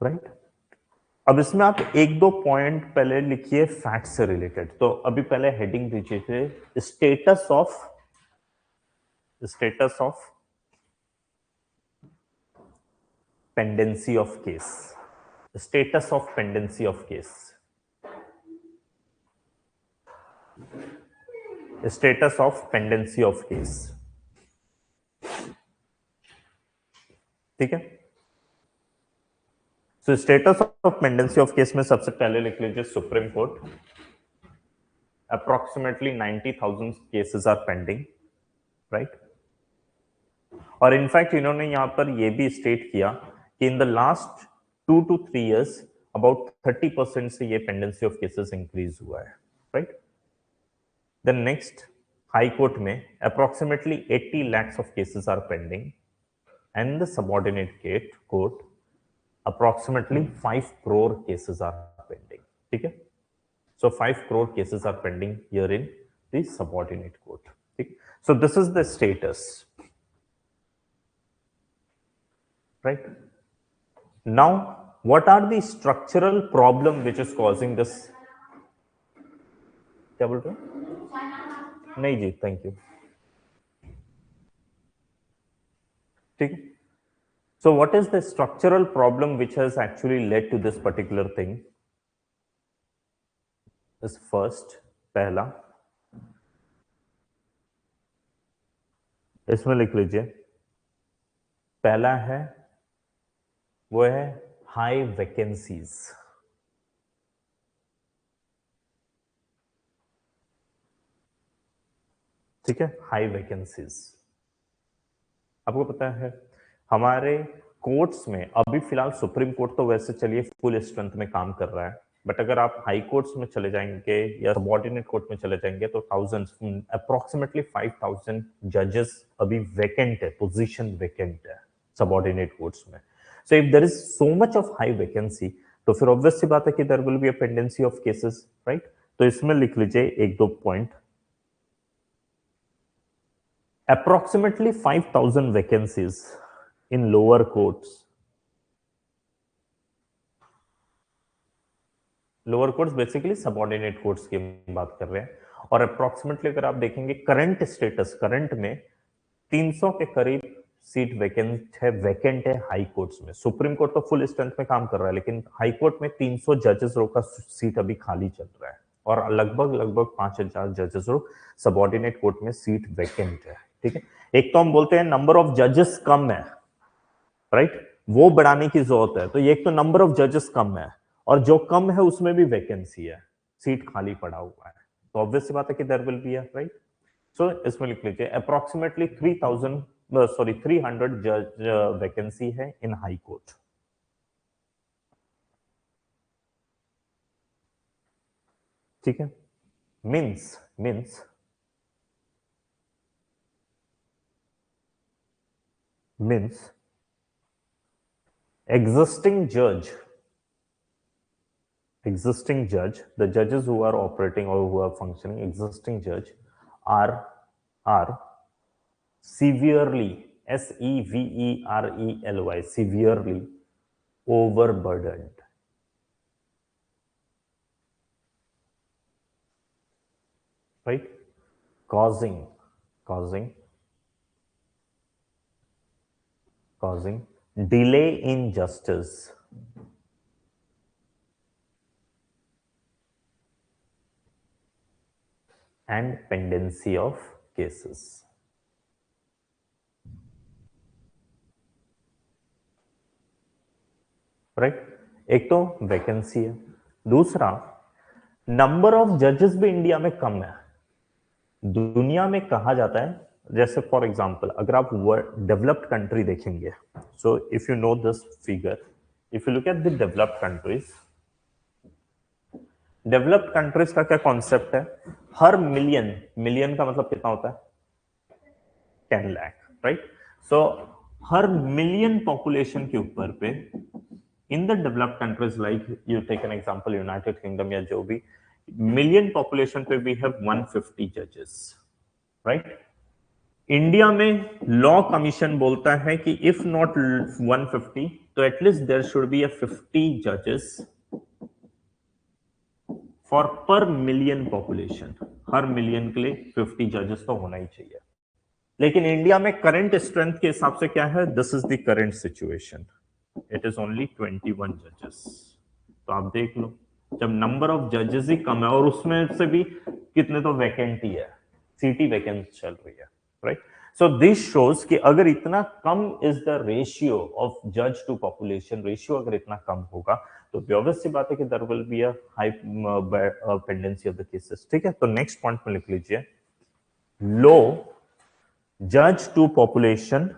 right. अब इसमें आप एक दो point पहले लिखिए fact से रिलेटेड। तो अभी पहले हेडिंग दीजिए the status of pendency of case, status of pendency of case, status of pendency of case, ठीक है। सो status of pendency of case में सबसे पहले लिख लीजिए supreme court, approximately 90,000 cases are pending, right. और इनफैक्ट इन्होंने यहां पर यह भी स्टेट किया कि in the last 2 to 3 years about 30% से ये पेंडेंसी ऑफ केसेस इंक्रीज हुआ है, राइट। देन नेक्स्ट, हाई कोर्ट में approximately 80 lakhs of cases are pending, and the subordinate court, approximately 5 crore cases are pending. ठीक है, so 5 crore cases are pending here in the subordinate court. ठीक, so this is the status, right? Now what are the structural problem which is causing this? क्या बोल रहे हो? नहीं जी, thank you. ठीक है. So what is the structural problem which has actually led to this particular thing? Is first, पहला, इसमें लिख लीजिए, पहला है वो है हाई वैकेंसीज. ठीक है, हाई वैकेंसीज. आपको पता है हमारे कोर्ट्स में अभी फिलहाल सुप्रीम कोर्ट तो वैसे चलिए फुल स्ट्रेंथ में काम कर रहा है, बट अगर आप हाई कोर्ट्स में चले जाएंगे या सबऑर्डिनेट कोर्ट में चले जाएंगे तो अप्रोक्सीमेटली 5000 जजेस अभी वैकेंट है, पोजीशन वैकेंट है सबऑर्डिनेट कोर्ट्स में. So if there is so much of high vacancy तो फिर ऑब्वियस सी बात है कि there will be a pendency of cases, right? तो इसमें लिख लीजिए एक दो point. Approximately 5,000 vacancies in lower courts. Lower courts basically subordinate courts की बात कर रहे हैं. और अप्रोक्सीमेटली अगर आप देखेंगे करंट स्टेटस, करंट में 300 के करीब सीट वैकेंट है हाई कोर्ट्स में. सुप्रीम कोर्ट तो फुल स्ट्रेंथ में काम कर रहा है, लेकिन हाई कोर्ट में 300 जजेस रो का सीट अभी खाली चल रहा है और लगभग 5000 जजेस रो सबऑर्डिनेट कोर्ट में सीट वैकेंट है. ठीक है, एक तो हम बोलते हैं नंबर ऑफ जजेस कम है, राइट? वो बढ़ाने की जरूरत है. तो ये एक तो नंबर ऑफ जजेस कम है और जो कम है उसमें भी वैकेंसी है, सीट खाली पड़ा हुआ है. तो ऑब्वियस सी बात है कि there will B, right? So इसमें लिख लीजिए अप्रोक्सीमेटली 300 जज वैकेंसी है इन हाई कोर्ट. ठीक है, means existing judge, the judges who are operating or who are functioning, existing judge are severely, severely, severely overburdened. Right? Causing delay in justice and pendency of cases. Right? एक तो vacancy है, दूसरा number of जजेस भी India में कम है. दुनिया में कहा जाता है, जैसे फॉर एग्जांपल अगर आप डेवलप्ड कंट्री देखेंगे, so if you know this figure, if you look at the developed countries का क्या कॉन्सेप्ट है? हर मिलियन का मतलब कितना होता है? 10 लाख, राइट? सो हर मिलियन पॉपुलेशन के ऊपर पे in the developed countries, like you take an example United Kingdom या जो भी, मिलियन पॉपुलेशन पे वी हैव 150 जजेस, राइट? इंडिया में लॉ कमीशन बोलता है कि इफ नॉट 150 तो एटलीस्ट देयर शुड बी 50 जजेस फॉर पर मिलियन पॉपुलेशन. हर मिलियन के लिए 50 जजेस तो होना ही चाहिए. लेकिन इंडिया में करंट स्ट्रेंथ के हिसाब से क्या है? This is the current situation, it is only 21 जजेस. तो आप देख लो, जब नंबर ऑफ जजेस ही कम है और उसमें से भी कितने तो वैकेंट ही है, सीटी वैकेंट चल रही है, राइट? सो दिस शोज कि अगर इतना come is the ratio of जज टू पॉपुलेशन, रेशियो अगर इतना कम होगा तो obvious सी बात है कि there will be a high pendency of the cases. ठीक है, तो नेक्स्ट पॉइंट में लिख लीजिए लो जज टू पॉपुलेशन,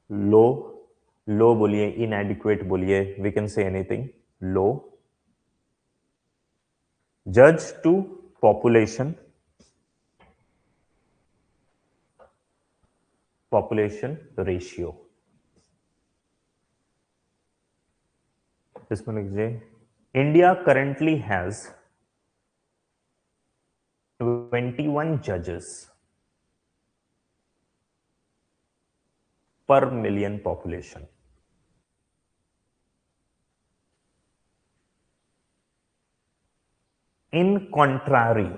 लो बोलिए, इनएडिक्वेट बोलिए, वी कैन से एनीथिंग. लो जज टू पॉपुलेशन पॉपुलेशन रेशियो, इसमें लिखिए इंडिया करेंटली हैज 21 जजेस per million population. In contrary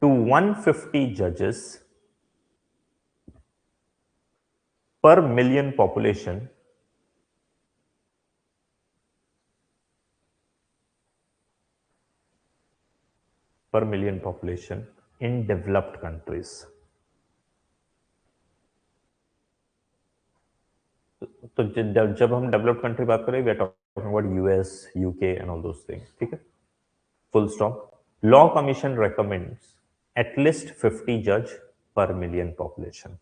to 150 judges per million population in developed countries. तो जब हम डेवलप्ड कंट्री बात करें, we are talking about US, UK and all those things, ठीक है, full stop. Law commission recommends at least 50 judge per million population.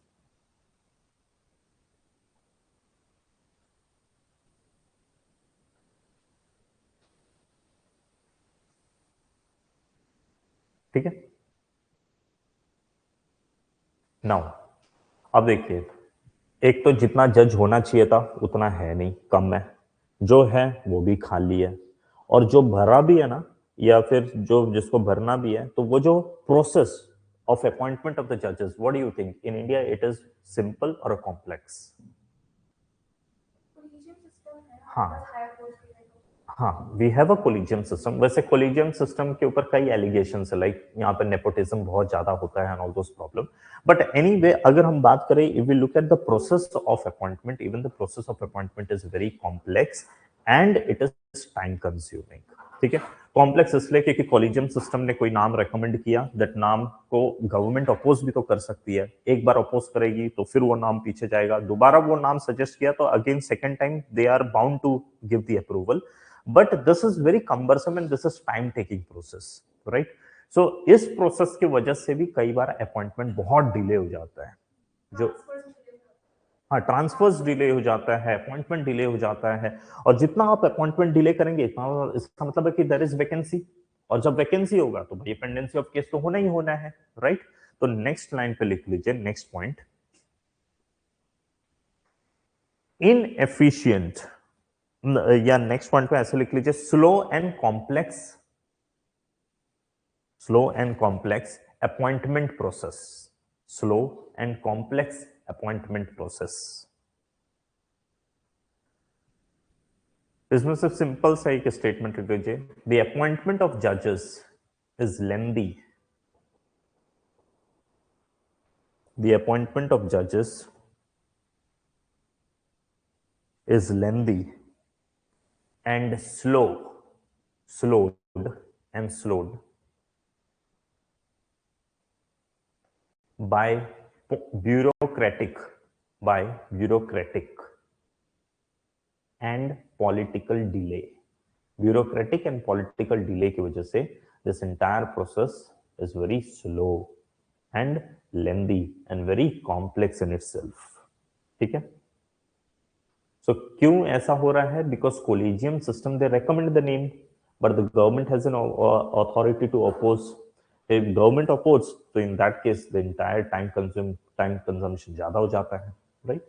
ठीक है. Now अब देखिए, एक तो जितना जज होना चाहिए था उतना है नहीं, कम है, जो है वो भी खाली है, और जो भरा भी है ना, या फिर जो जिसको भरना भी है, तो वो जो process of appointment of the judges, what do you think? In India it is simple or a complex? हाँ, we have a collegium system. वैसे कोलिजियम सिस्टम के ऊपर कई एलिगेशंस है, लाइक यहाँ पे नेपोटिज्म बहुत ज्यादा होता है and all those problem. But anyway, अगर हम बात करें, if we look at the process of appointment, even the process of appointment is very complex and it is time consuming. ठीक है, कॉम्प्लेक्स इसलिए क्योंकि कोलिजियम सिस्टम ने कोई नाम रेकमेंड किया, दैट नाम को गवर्नमेंट अपोज भी तो कर सकती है. एक बार अपोज करेगी तो फिर वो नाम पीछे जाएगा, दोबारा वो नाम सजेस्ट किया तो again second time they are bound to give the approval. But this is very cumbersome and this is time taking process, right. सो इस प्रोसेस की वजह से भी कई बार अपॉइंटमेंट बहुत डिले हो जाता है. जो हाँ, ट्रांसफर्स डिले हो जाता है, अपॉइंटमेंट डिले हो जाता है, और जितना आप अपॉइंटमेंट डिले करेंगे इतना, इसका मतलब है कि देयर इज वैकेंसी, और जब वैकेंसी होगा तो भाई पेंडेंसी ऑफ केस तो होना ही होना है, राइट. तो नेक्स्ट लाइन पे लिख लीजिए, नेक्स्ट पॉइंट, इनएफिशिएंट, या नेक्स्ट पॉइंट पे ऐसे लिख लीजिए, slow and complex appointment process, slow and complex appointment process. इसमें सिर्फ सिंपल सा एक स्टेटमेंट लिख लीजिए, द अपॉइंटमेंट ऑफ जजेस is lengthy, the appointment of जजेस is lengthy and slowed by bureaucratic and political delay. Bureaucratic and political delay की वजह से this entire process is very slow and lengthy and very complex in itself. ठीक है. So क्यों ऐसा हो रहा है? Because collegium system they recommend the name, but the government has an authority to oppose. If government opposes, so in that case the entire time consumption ज्यादा हो जाता है, right?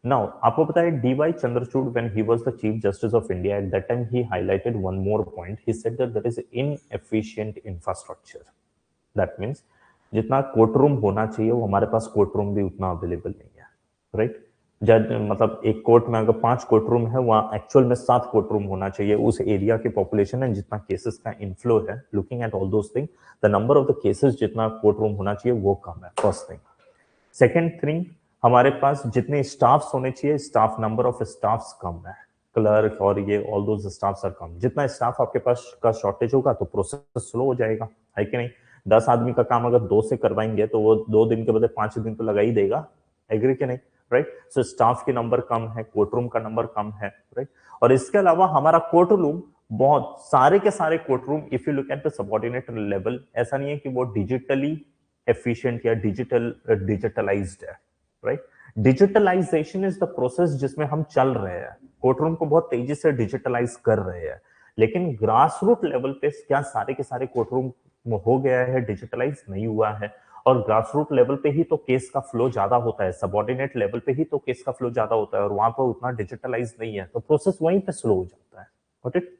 Now आपको पता है D.Y. Chandrachud, when he was the Chief Justice of India, at that time he highlighted one more point. He said that there is inefficient infrastructure. That means जितना court room होना चाहिए वो हमारे पास court room भी उतना available नहीं है, right. जज मतलब एक कोर्ट में अगर 5 कोर्ट रूम है, वहां एक्चुअल में 7 कोर्ट रूम होना चाहिए उस एरिया की पॉपुलेशन है, जितना केसेस का इनफ्लो है. Looking at all those thing, the number of the cases जितना कोर्ट रूम होना चाहिए वो कम है, फर्स्ट थिंग. सेकेंड थिंग, हमारे पास जितने स्टाफ्स होने चाहिए, स्टाफ नंबर ऑफ स्टाफ्स कम है, क्लर्क और ये ऑल दोस स्टाफ्स आर कम. जितना स्टाफ आपके पास का शॉर्टेज होगा तो प्रोसेस स्लो हो जाएगा, है कि नहीं. 10 आदमी का काम अगर 2 से करवाएंगे तो वो 2 दिन के बदले 5 दिन तो लगा ही देगा, एग्री कि नहीं, राइट. सो स्टाफ की नंबर कम है, कोर्ट रूम का नंबर कम है, राइट. और इसके अलावा हमारा कोर्ट रूम, बहुत सारे के सारे court room, if you look at the subordinate level, ऐसा नहीं है कि वो डिजिटली एफिशिएंट या डिजिटलाइज्ड है, right. Digitalization is the process जिसमें हम चल रहे हैं, कोर्ट रूम को बहुत तेजी से डिजिटलाइज कर रहे हैं. लेकिन ग्रास रूट लेवल पे क्या सारे के सारे कोर्ट रूम हो गया है, डिजिटलाइज नहीं हुआ है। और ग्रास रूट लेवल पे ही तो केस का फ्लो ज्यादा होता है, सबऑर्डिनेट लेवल पे ही तो केस का फ्लो ज्यादा होता है, और वहां पर उतना डिजिटलाइज नहीं है, तो प्रोसेस वहीं पे स्लो हो जाता है। Got it?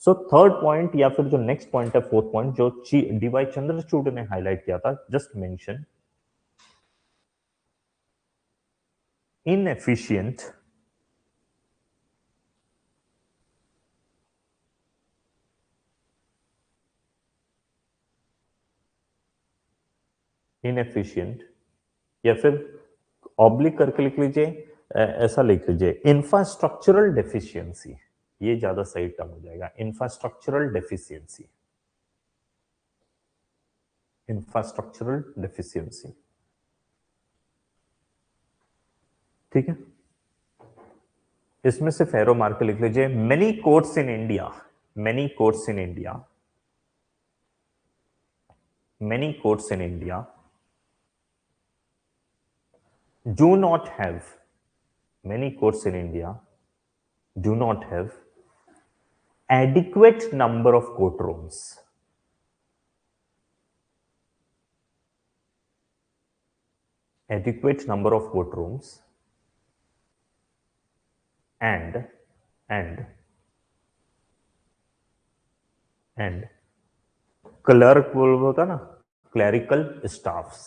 So third point या फिर जो नेक्स्ट पॉइंट है, फोर्थ पॉइंट, जो डीवाई चंद्रचूड़ ने हाईलाइट किया था, जस्ट मेंशन inefficient या फिर ऑब्लिक करके लिख लीजिए, ऐसा लिख लीजिए, इंफ्रास्ट्रक्चरल डेफिशिएंसी, ये ज्यादा सही टर्म हो जाएगा, इंफ्रास्ट्रक्चरल डेफिशिएंसी, इंफ्रास्ट्रक्चरल डेफिशिएंसी। ठीक है, इसमें से फेरो मार के लिख लीजिए, many courts in India, many courts in India, many courts in India do not have, many courts in India do not have adequate number of courtrooms, adequate number of courtrooms and clerk होता ना, clerical staffs,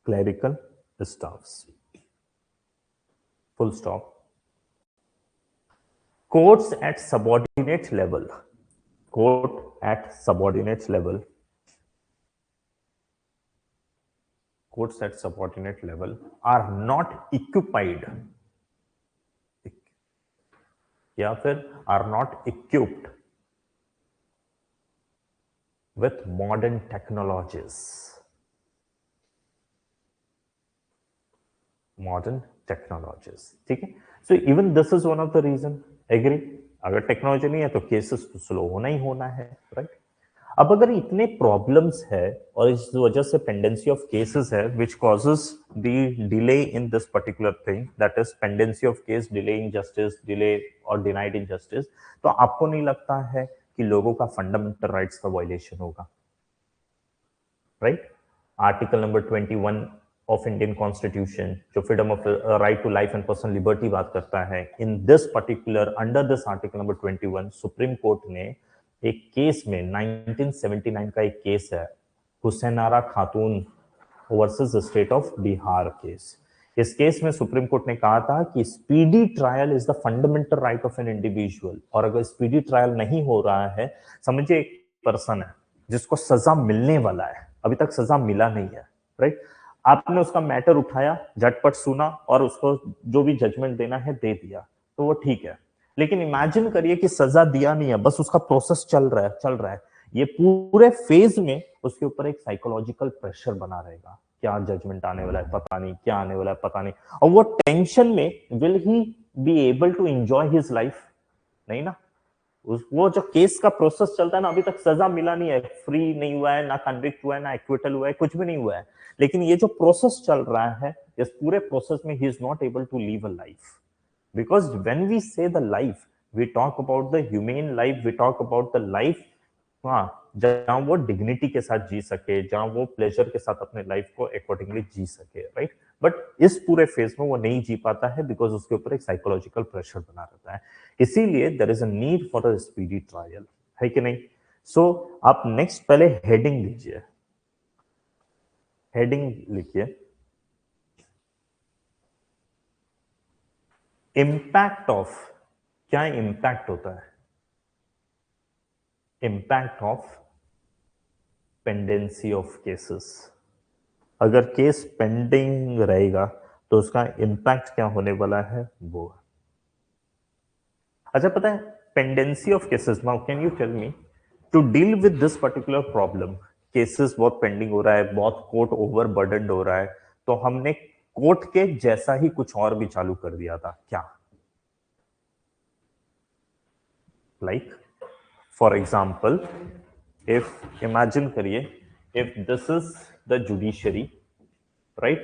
clerical staffs, full stop. Courts at subordinate level, court at subordinate level, courts at subordinate level are not occupied या फिर are not equipped with modern technologies, modern technologies. ठीक है, so even this is one of the reason, agree, अगर technology नहीं है तो cases तो slow होना ही होना है, राइट? अब अगर इतने प्रॉब्लम्स है और इस वजह से पेंडेंसी ऑफ केसेस है which causes the delay in this particular thing, that is pendency of case, delay in justice, delay और डिनाइड इन जस्टिस, तो आपको नहीं लगता है कि लोगों का फंडामेंटल राइट्स का वायलेशन होगा, right? Article number 21 of Indian constitution जो freedom of right to life and personal liberty बात करता है, in this particular under this article number 21 supreme court ने एक केस में 1979 का एक केस है, हुसैनारा खातून versus state of Bihar case. इस केस में सुप्रीम कोर्ट ने कहा था कि speedy trial is the fundamental right of an individual, और अगर स्पीडी ट्रायल नहीं हो रहा है, समझिए एक पर्सन है जिसको सजा मिलने वाला है, अभी तक सजा मिला नहीं है, राइट? आपने उसका मैटर उठाया, झटपट सुना और उसको जो भी जजमेंट देना है दे दिया, तो वो ठीक है। लेकिन इमेजिन करिए कि सजा दिया नहीं है, बस उसका प्रोसेस चल रहा है, ये पूरे फेज में उसके ऊपर एक साइकोलॉजिकल प्रेशर बना रहेगा, क्या जजमेंट आने वाला है पता नहीं, क्या आने वाला है पता नहीं, और वो टेंशन में will he be able to enjoy his life? नहीं ना। वो जो केस का प्रोसेस चलता है ना, अभी तक सजा मिला नहीं है, फ्री नहीं हुआ है, ना कन्विक्ट हुआ है, ना एक्विटल हुआ है, कुछ भी नहीं हुआ है, लेकिन ये जो प्रोसेस चल रहा है, इस पूरे प्रोसेस में he is not able to live a life, because when we say the life, we talk about the humane life, we talk about the life, हाँ, जहां वो डिग्निटी के साथ जी सके, जहां वो प्लेजर के साथ अपने लाइफ को अकॉर्डिंगली जी सके, राइट? बट इस पूरे फेज में वो नहीं जी पाता है बिकॉज उसके ऊपर एक साइकोलॉजिकल प्रेशर बना रहता है, इसीलिए there is a need for a speedy trial, है कि नहीं? सो आप नेक्स्ट पहले हेडिंग लीजिए, हेडिंग लिखिए, इम्पैक्ट ऑफ, क्या इम्पैक्ट होता है? Impact of pendency of cases, अगर केस पेंडिंग रहेगा तो उसका इम्पैक्ट क्या होने वाला है वो। अच्छा, पता है pendency of cases, now can you tell me, to deal with this particular problem, cases बहुत पेंडिंग हो रहा है, बहुत कोर्ट ओवर बर्डनड हो रहा है, तो हमने कोर्ट के जैसा ही कुछ और भी चालू कर दिया था क्या? Like for example, if imagine करिए, if this is the judiciary, right?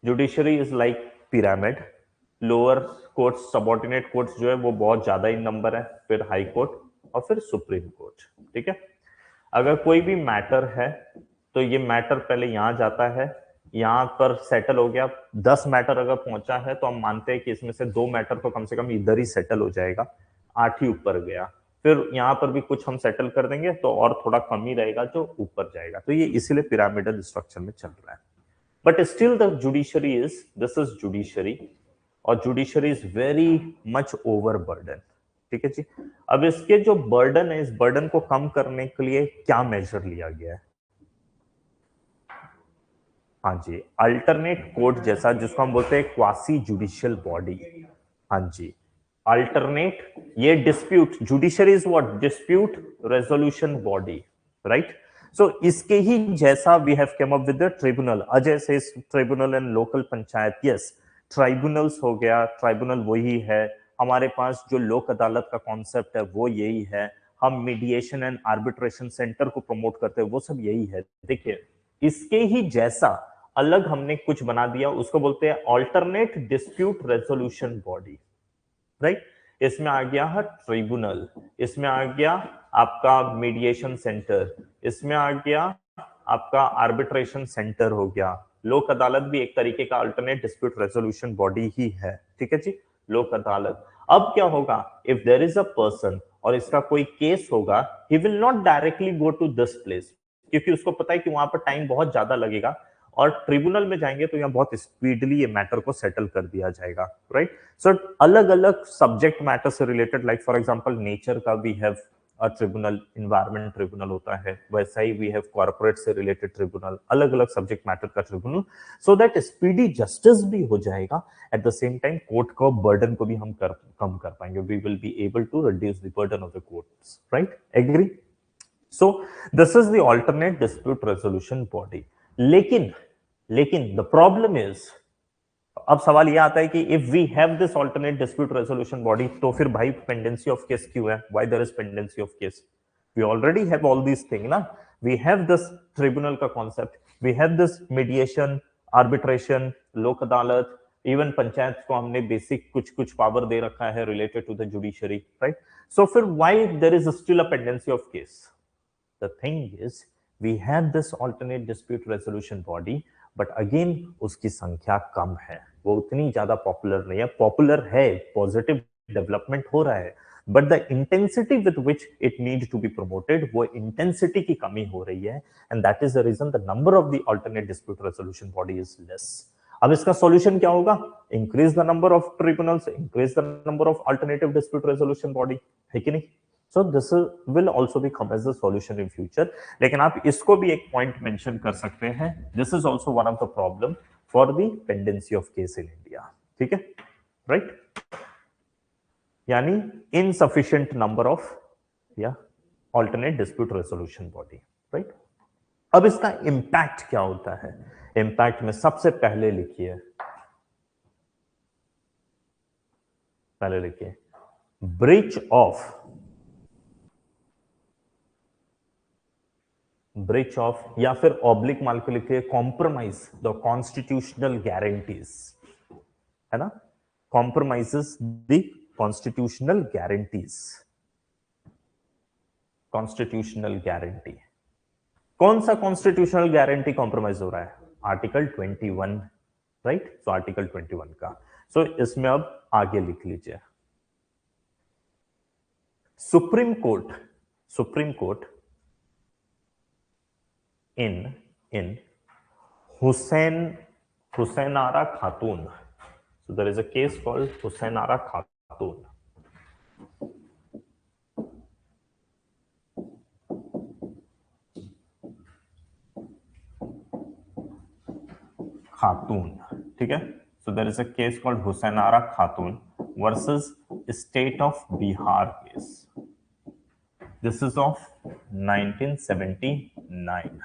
Judiciary is like pyramid, lower courts, subordinate courts जो है वो बहुत ज्यादा इन नंबर है, फिर हाई कोर्ट और फिर सुप्रीम कोर्ट। ठीक है, अगर कोई भी मैटर है तो ये मैटर पहले यहां जाता है, यहां पर सेटल हो गया, 10 मैटर अगर पहुंचा है तो हम मानते हैं कि इसमें से 2 मैटर तो कम से कम इधर ही सेटल हो जाएगा, 8 ही ऊपर गया, फिर यहां पर भी कुछ हम सेटल कर देंगे तो और थोड़ा कम ही रहेगा जो ऊपर जाएगा। तो ये इसीलिए पिरामिडल स्ट्रक्चर में चल रहा है। But still the judiciary is, this is judiciary, और judiciary is very much over burden. ठीक है जी, अब इसके जो बर्डन है, इस बर्डन को कम करने के लिए क्या मेजर लिया गया है? हाँ जी, अल्टरनेट कोर्ट जैसा, जिसको हम बोलते हैं क्वासी जुडिशियल बॉडी। हाँ जी, अल्टरनेट, ये dispute, judiciary is what, dispute resolution body, right. So इसके ही जैसा we have come up with the tribunal, Ajay से tribunal and local panchayat, yes tribunals हो गया, ट्राइब्यूनल वही है, हमारे पास जो लोक अदालत का कॉन्सेप्ट है वो यही है, हम मीडिएशन एंड आर्बिट्रेशन सेंटर को प्रमोट करते हैं वो सब यही है। देखिए इसके ही जैसा अलग हमने कुछ बना दिया, उसको बोलते हैं alternate dispute resolution body, right. इसमें आ गया है ट्रिब्यूनल, इसमें आ गया आपका मीडिएशन सेंटर, इसमें आ गया आपका आर्बिट्रेशन सेंटर हो गया, लोक अदालत भी एक तरीके का अल्टरनेट डिस्प्यूट रेजोल्यूशन बॉडी ही है। ठीक है जी, लोक अदालत। अब क्या होगा, if there is a person और इसका कोई केस होगा, he will not directly go to this place, क्योंकि उसको पता है कि वहां पर टाइम बहुत ज्यादा लगेगा, और ट्रिब्यूनल में जाएंगे तो यहाँ बहुत स्पीडली ये मैटर को सेटल कर दिया जाएगा, राइट। सो अलग अलग सब्जेक्ट मैटर से related, like for example nature का we have a tribunal, environment tribunal होता है, वैसा ही वी हैव कॉर्पोरेट से रिलेटेड ट्रिब्यूनल, अलग अलग सब्जेक्ट मैटर का tribunal, so that speedy justice भी हो जाएगा, at the same time court को बर्डन को भी हम कम कर पाएंगे, we will be able to reduce the burden of the courts, right, agree. So this is the alternate dispute resolution body. लेकिन द प्रॉब्लम इज, अब सवाल यह आता है कि if we have this alternate dispute resolution body, तो फिर भाई पेंडेंसी ऑफ केस क्यों है, why there is pendency of case? We already have all these thing ना, वी हैव दिस ट्रिब्यूनल का concept, we have this mediation, arbitration, Lok Adalat, even panchayat को हमने basic कुछ कुछ पावर दे रखा है related to the judiciary, right. So फिर why there is still a pendency of case? The thing is, we have this alternate dispute resolution body, but again उसकी संख्या कम है, वो उतनी ज्यादा पॉपुलर नहीं है, पॉपुलर है, पॉजिटिव डेवलपमेंट हो रहा है, but the intensity with which it need to be promoted, वो इंटेंसिटी की कमी हो रही है, and that is the reason the number of the alternate dispute resolution body is less. अब इसका सॉल्यूशन क्या होगा? Increase the number of tribunals, increase the number of alternative dispute resolution body, है कि नहीं? So this will also be come as a solution in future. लेकिन आप इसको भी एक पॉइंट मेंशन कर सकते हैं, this is also one of the problem for the pendency of case in India. ठीक है, right? यानी insufficient number of alternate dispute resolution body, right? अब इसका इम्पैक्ट क्या होता है? इम्पैक्ट में सबसे पहले लिखिए ब्रीच ऑफ या फिर ऑब्लिक माल के लिखिए कॉम्प्रोमाइज द कॉन्स्टिट्यूशनल गारंटीज, है ना, compromises the constitutional guarantees. Constitutional guarantee, कौन सा कॉन्स्टिट्यूशनल गारंटी कॉम्प्रोमाइज हो रहा है? Article 21, right. सो आर्टिकल 21 का, सो इसमें अब आगे लिख लीजिए supreme court in Husainara Khatun. So there is a case called Husainara Khatun. ठीक है, so there is a case called Husainara Khatun versus State of Bihar case. This is of 1979.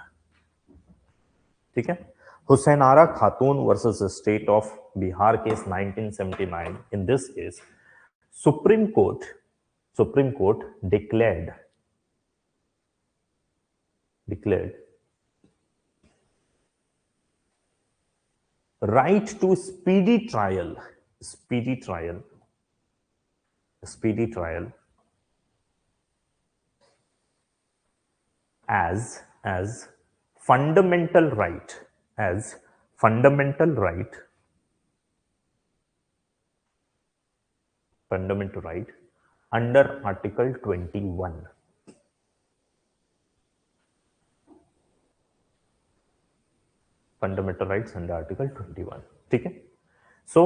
ठीक है, Husainara Khatun versus State of Bihar case 1979. In this case, Supreme Court declared right to speedy trial speedy trial as fundamental right under Article 21. Fundamental rights under article 21. ठीक है. सो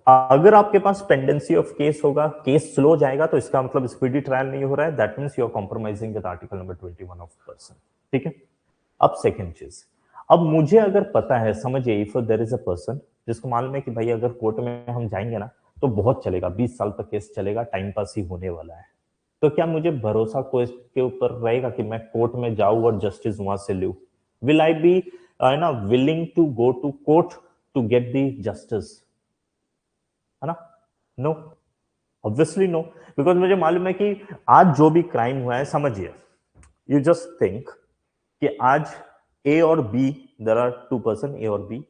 अगर आपके पास pendency of case होगा, case slow जाएगा, तो इसका मतलब speedy trial नहीं हो रहा है, that means you are compromising with article number 21 of person. ठीक है. अब सेकंड चीज, अब मुझे अगर पता है, समझिए, if there is a person जिसको मालूम है कि भाई अगर कोर्ट में हम जाएंगे ना तो बहुत चलेगा, 20 साल तक केस चलेगा, टाइम पास ही होने वाला है, तो क्या मुझे भरोसा कोर्ट के ऊपर रहेगा कि मैं कोर्ट में जाऊं और जस्टिस वहां से लूं? विल आई बी ना willing to go to court to get the justice? है ना? नो, ऑब्वियसली नो, बिकॉज मुझे मालूम है कि आज जो भी क्राइम हुआ है, समझिए, यू जस्ट थिंक कि आज ए और B, there are two person, A और बी,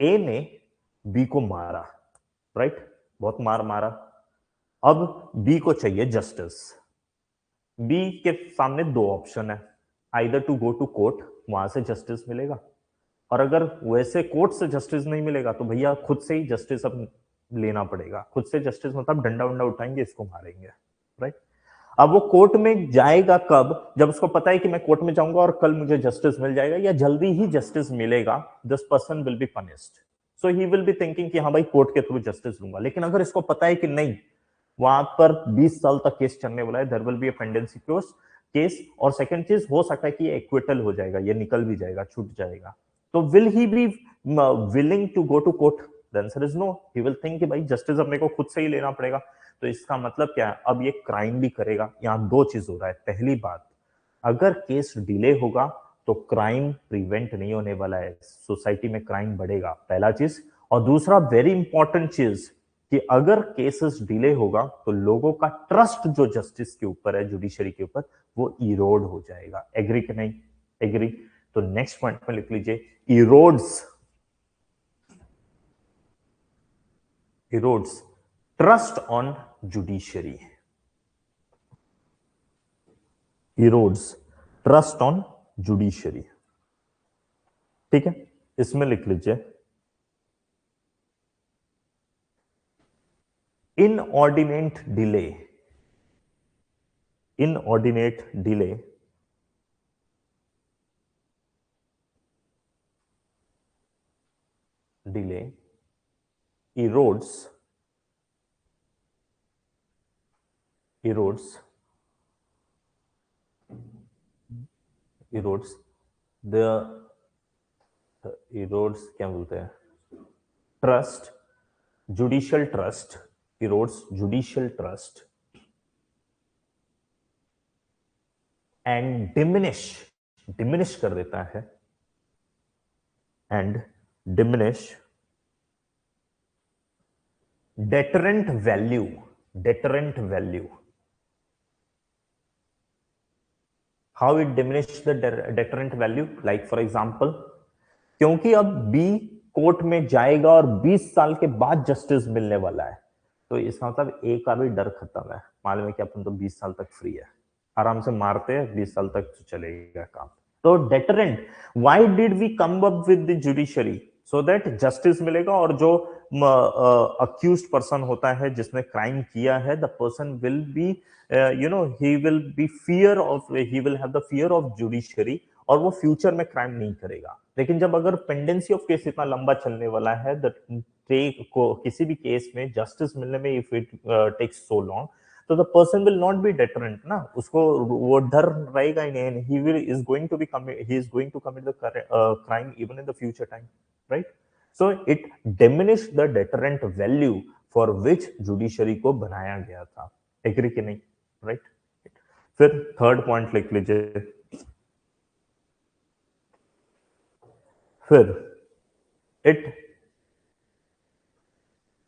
ए ने बी को मारा, राइट? बहुत मारा. अब बी को चाहिए जस्टिस. बी के सामने दो ऑप्शन है, either to go to court, वहां से जस्टिस मिलेगा, और अगर वैसे कोर्ट से जस्टिस नहीं मिलेगा तो भैया खुद से ही जस्टिस अब लेना पड़ेगा. खुद से जस्टिस मतलब डंडा वंडा उठाएंगे, इसको मारेंगे, राइट? अब वो कोर्ट में जाएगा कब? जब उसको पता है कि मैं कोर्ट में जाऊंगा और कल मुझे जस्टिस मिल जाएगा या जल्दी ही जस्टिस मिलेगा, this person will be punished. So he will be thinking कि हाँ भाई कोर्ट के थ्रू जस्टिस लूंगा. लेकिन अगर इसको पता है कि नहीं, वहां पर 20 साल तक केस चलने वाला है, there will be a pendency case, और सेकंड चीज हो सकता है कि ये एक्विटल हो जाएगा, ये निकल भी जाएगा, छूट जाएगा, तो will he be willing to go to court? The answer is no. He will think कि भाई जस्टिस अपने को खुद से ही लेना पड़ेगा. तो इसका मतलब क्या है? अब ये क्राइम भी करेगा. यहां दो चीज हो रहा है. पहली बात, अगर केस डिले होगा तो क्राइम प्रिवेंट नहीं होने वाला है, सोसाइटी में क्राइम बढ़ेगा, पहला चीज. और दूसरा वेरी इंपॉर्टेंट चीज कि अगर केसेस डिले होगा तो लोगों का ट्रस्ट जो जस्टिस के ऊपर है, जुडिशरी के ऊपर, वो इरोड हो जाएगा. एग्री कि नहीं? एग्री. तो नेक्स्ट पॉइंट में लिख लीजिए, erodes trust on judiciary. erodes trust on judiciary. ठीक है, इसमें लिख लीजिए, inordinate delay erodes the erodes क्या बोलते हैं, trust, judicial trust, erodes judicial trust and diminish कर देता है, and diminish deterrent value. How it diminish the deterrent value? Like for example, क्योंकि अब बी कोर्ट में जाएगा और 20 साल के बाद जस्टिस मिलने वाला है, तो इसका मतलब ए का भी डर खत्म है. मालूम है कि अपन तो 20 साल तक फ्री है, आराम से मारते हैं, 20 साल तक चलेगा काम. तो deterrent, why did we come up with the judiciary? So that justice मिलेगा, और जो अक्यूज्ड पर्सन होता है जिसने क्राइम किया है, the person will be he will be he will have the fear of judiciary, और वो फ्यूचर में क्राइम नहीं करेगा. लेकिन जब अगर पेंडेंसी ऑफ केस इतना लंबा चलने वाला है, को किसी भी केस में जस्टिस मिलने में if it takes so long, तो the person will not be deterrent ना, उसको वो डर रहेगा ही नहीं. He is going to commit the crime even in the future time, right? So it diminish the deterrent value for which judiciary को बनाया गया था. एग्री कि नहीं? राइट. फिर थर्ड पॉइंट लिख लीजिए, फिर it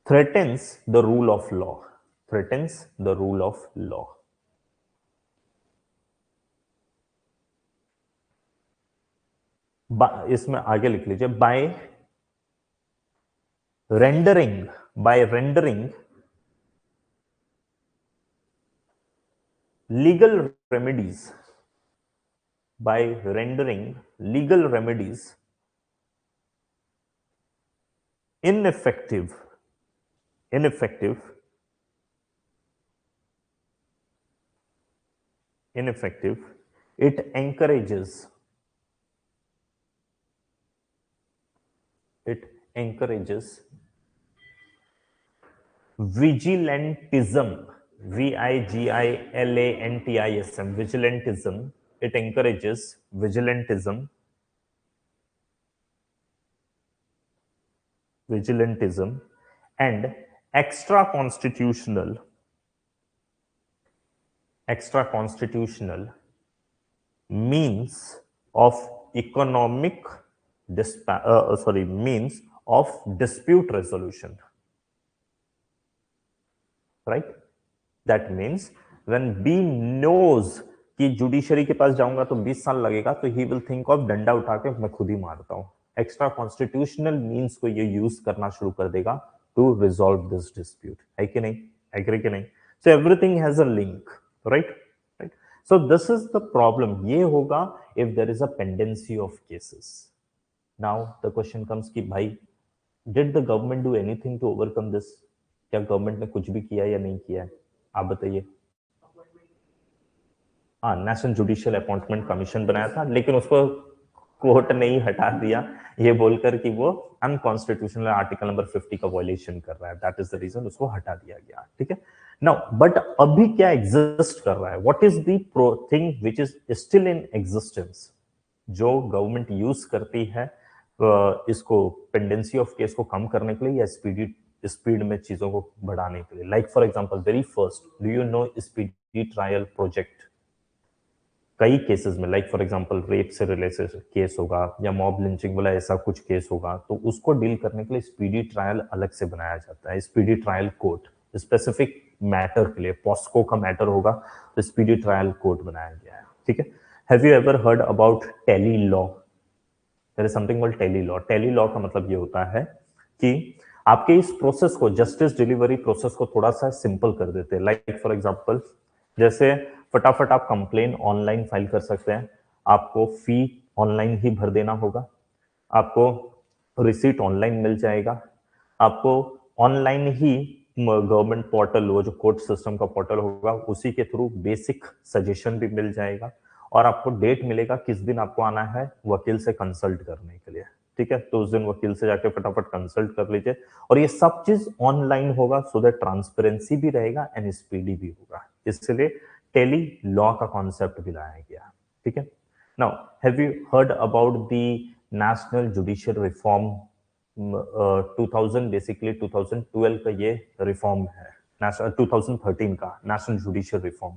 threatens the rule of law. इसमें आगे लिख लीजिए, by rendering by rendering legal remedies ineffective it encourages vigilantism, vigilantism. It encourages vigilantism and extra constitutional means of economic means of dispute resolution, right? That means when B knows कि judiciary के पास जाऊंगा तो 20 साल लगेगा, तो ही will think of डंडा उठा के मैं खुद ही मारता हूं। एक्स्ट्रा कॉन्स्टिट्यूशनल मींस को ये यूज करना शुरू कर देगा टू रिजॉल्व दिस डिस्प्यूट, है कि नहीं? एग्री कि नहीं? So everything has a link, right? So this is the problem. ये होगा if there is a pendency of cases. Now the question comes कि भाई did the government do anything to overcome this? क्या government ने कुछ भी किया या नहीं किया है? आप बताइए। हाँ, नेशनल जुडिशियल अपॉइंटमेंट कमीशन बनाया था, लेकिन उसको कोर्ट ने ही हटा दिया ये बोलकर कि वो अनकॉन्स्टिट्यूशनल आर्टिकल नंबर 50 का वायलेशन कर रहा है। दैट इज द रीजन उसको हटा दिया गया, ठीक है? नाउ बट अभी क्या एग्जिस्ट कर रहा है? What is the thing which is still in existence, जो गवर्नमेंट यूज करती है इसको पेंडेंसी ऑफ केस को कम करने के लिए या स्पीड में चीजों को बढ़ाने के लिए? Like for example very first, do you know speedy trial project? कई केसेस में लाइक फॉर एग्जांपल रेप से रिलेटेड केस होगा या मॉब लिंचिंग वाला ऐसा कुछ केस होगा, तो उसको डील करने के लिए स्पीडी ट्रायल अलग से बनाया जाता है। Speedy trial court specific matter के लिए, पॉस्को का मैटर होगा तो स्पीडी ट्रायल कोर्ट बनाया गया है, ठीक है? Have you ever heard about tele law? There is something called tele law. Tele law का मतलब ये होता है कि आपके इस प्रोसेस को, जस्टिस डिलीवरी प्रोसेस को थोड़ा सा सिंपल कर देते हैं। लाइक फॉर एग्जांपल जैसे फटाफट आप कंप्लेन ऑनलाइन फाइल कर सकते हैं, आपको फी ऑनलाइन ही भर देना होगा, आपको रिसीट ऑनलाइन मिल जाएगा, आपको ऑनलाइन ही गवर्नमेंट पोर्टल, वो जो कोर्ट सिस्टम का पोर्टल होगा उसी के थ्रू बेसिक सजेशन भी मिल जाएगा, और आपको डेट मिलेगा किस दिन आपको आना है वकील से कंसल्ट करने के लिए, ठीक है? तो उस दिन वकील से जाके फटाफट कंसल्ट कर लीजिए, और ये सब चीज ऑनलाइन होगा सो दैट ट्रांसपेरेंसी भी रहेगा एंड स्पीडी भी होगा। इसलिए टेली लॉ का कॉन्सेप्ट भी लाया गया, ठीक है? Now have you heard about the national judicial reform 2000, basically 2012 का ये रिफॉर्म है, 2013 का national judicial reform.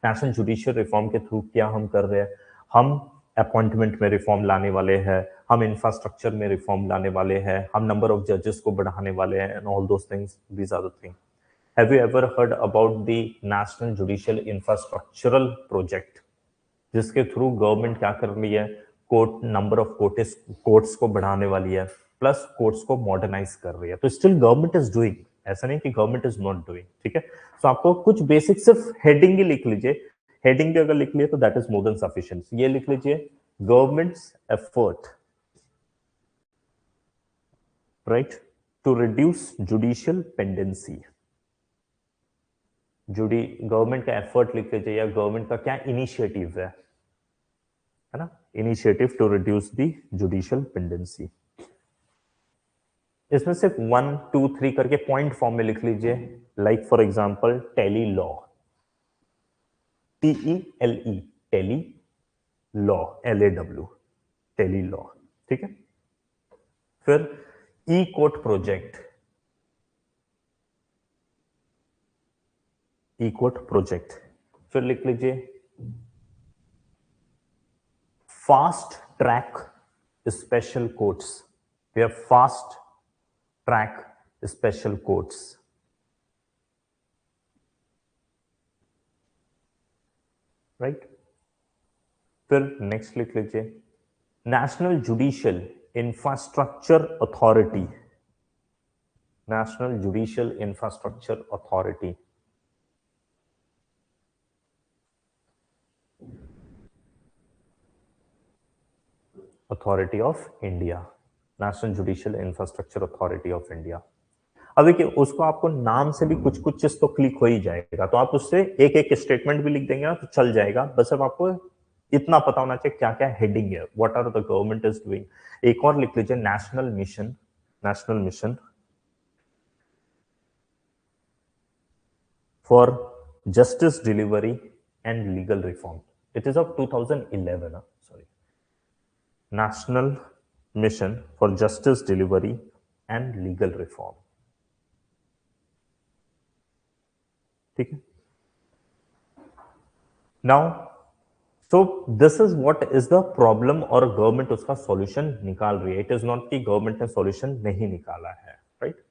National judicial reform के थ्रू क्या हम कर रहे हैं? हम अपॉइंटमेंट में रिफॉर्म लाने वाले हैं, हम इंफ्रास्ट्रक्चर में रिफॉर्म लाने वाले हैं, हम नंबर ऑफ जजेस को बढ़ाने वाले हैं, and all those things, these are the things. Have you ever heard about the National Judicial Infrastructural Project, जिसके थ्रू गवर्नमेंट क्या कर रही है? कोर्ट, नंबर ऑफ कोर्ट्स को बढ़ाने वाली है, प्लस कोर्ट्स को मॉडर्नाइज कर रही है। तो स्टिल गवर्नमेंट इज डूइंग, ऐसा नहीं कि गवर्नमेंट इज नॉट डूइंग, ठीक है? तो आपको कुछ बेसिक सिर्फ हेडिंग ही लिख लीजिए, हेडिंग भी अगर लिख लिए तो that is more than sufficient. ये लिख लीजिए, government's effort, right, to reduce judicial pendency. Government का एफर्ट लिख लीजिए, या गवर्नमेंट का क्या इनिशिएटिव है ना? Initiative to reduce the judicial pendency. इसमें सिर्फ 1 2 3 करके पॉइंट फॉर्म में लिख लीजिए। Like for example tele law, TELE, tele law, LAW, tele law, ठीक है? फिर e court project, e court project. फिर लिख लीजिए fast track special courts, we have fast track special courts, right? फिर नेक्स्ट लिख लीजिए national judicial infrastructure authority, national judicial infrastructure authority, authority of India, national judicial infrastructure authority of India. अब देखिए उसको आपको नाम से भी कुछ कुछ चीज तो क्लिक हो ही जाएगा, तो आप उससे एक एक स्टेटमेंट भी लिख देंगे ना तो चल जाएगा, बस अब आपको इतना पता होना चाहिए क्या क्या हेडिंग है, what are the government is doing. एक और लिख लीजिए national mission, national mission for justice delivery and legal reform, it is of 2011, sorry, national mission for justice delivery and legal reform, ठीक है। Now so this is what is the problem और government उसका solution निकाल रही है, it is not कि government ने solution नहीं निकाला है, राइट।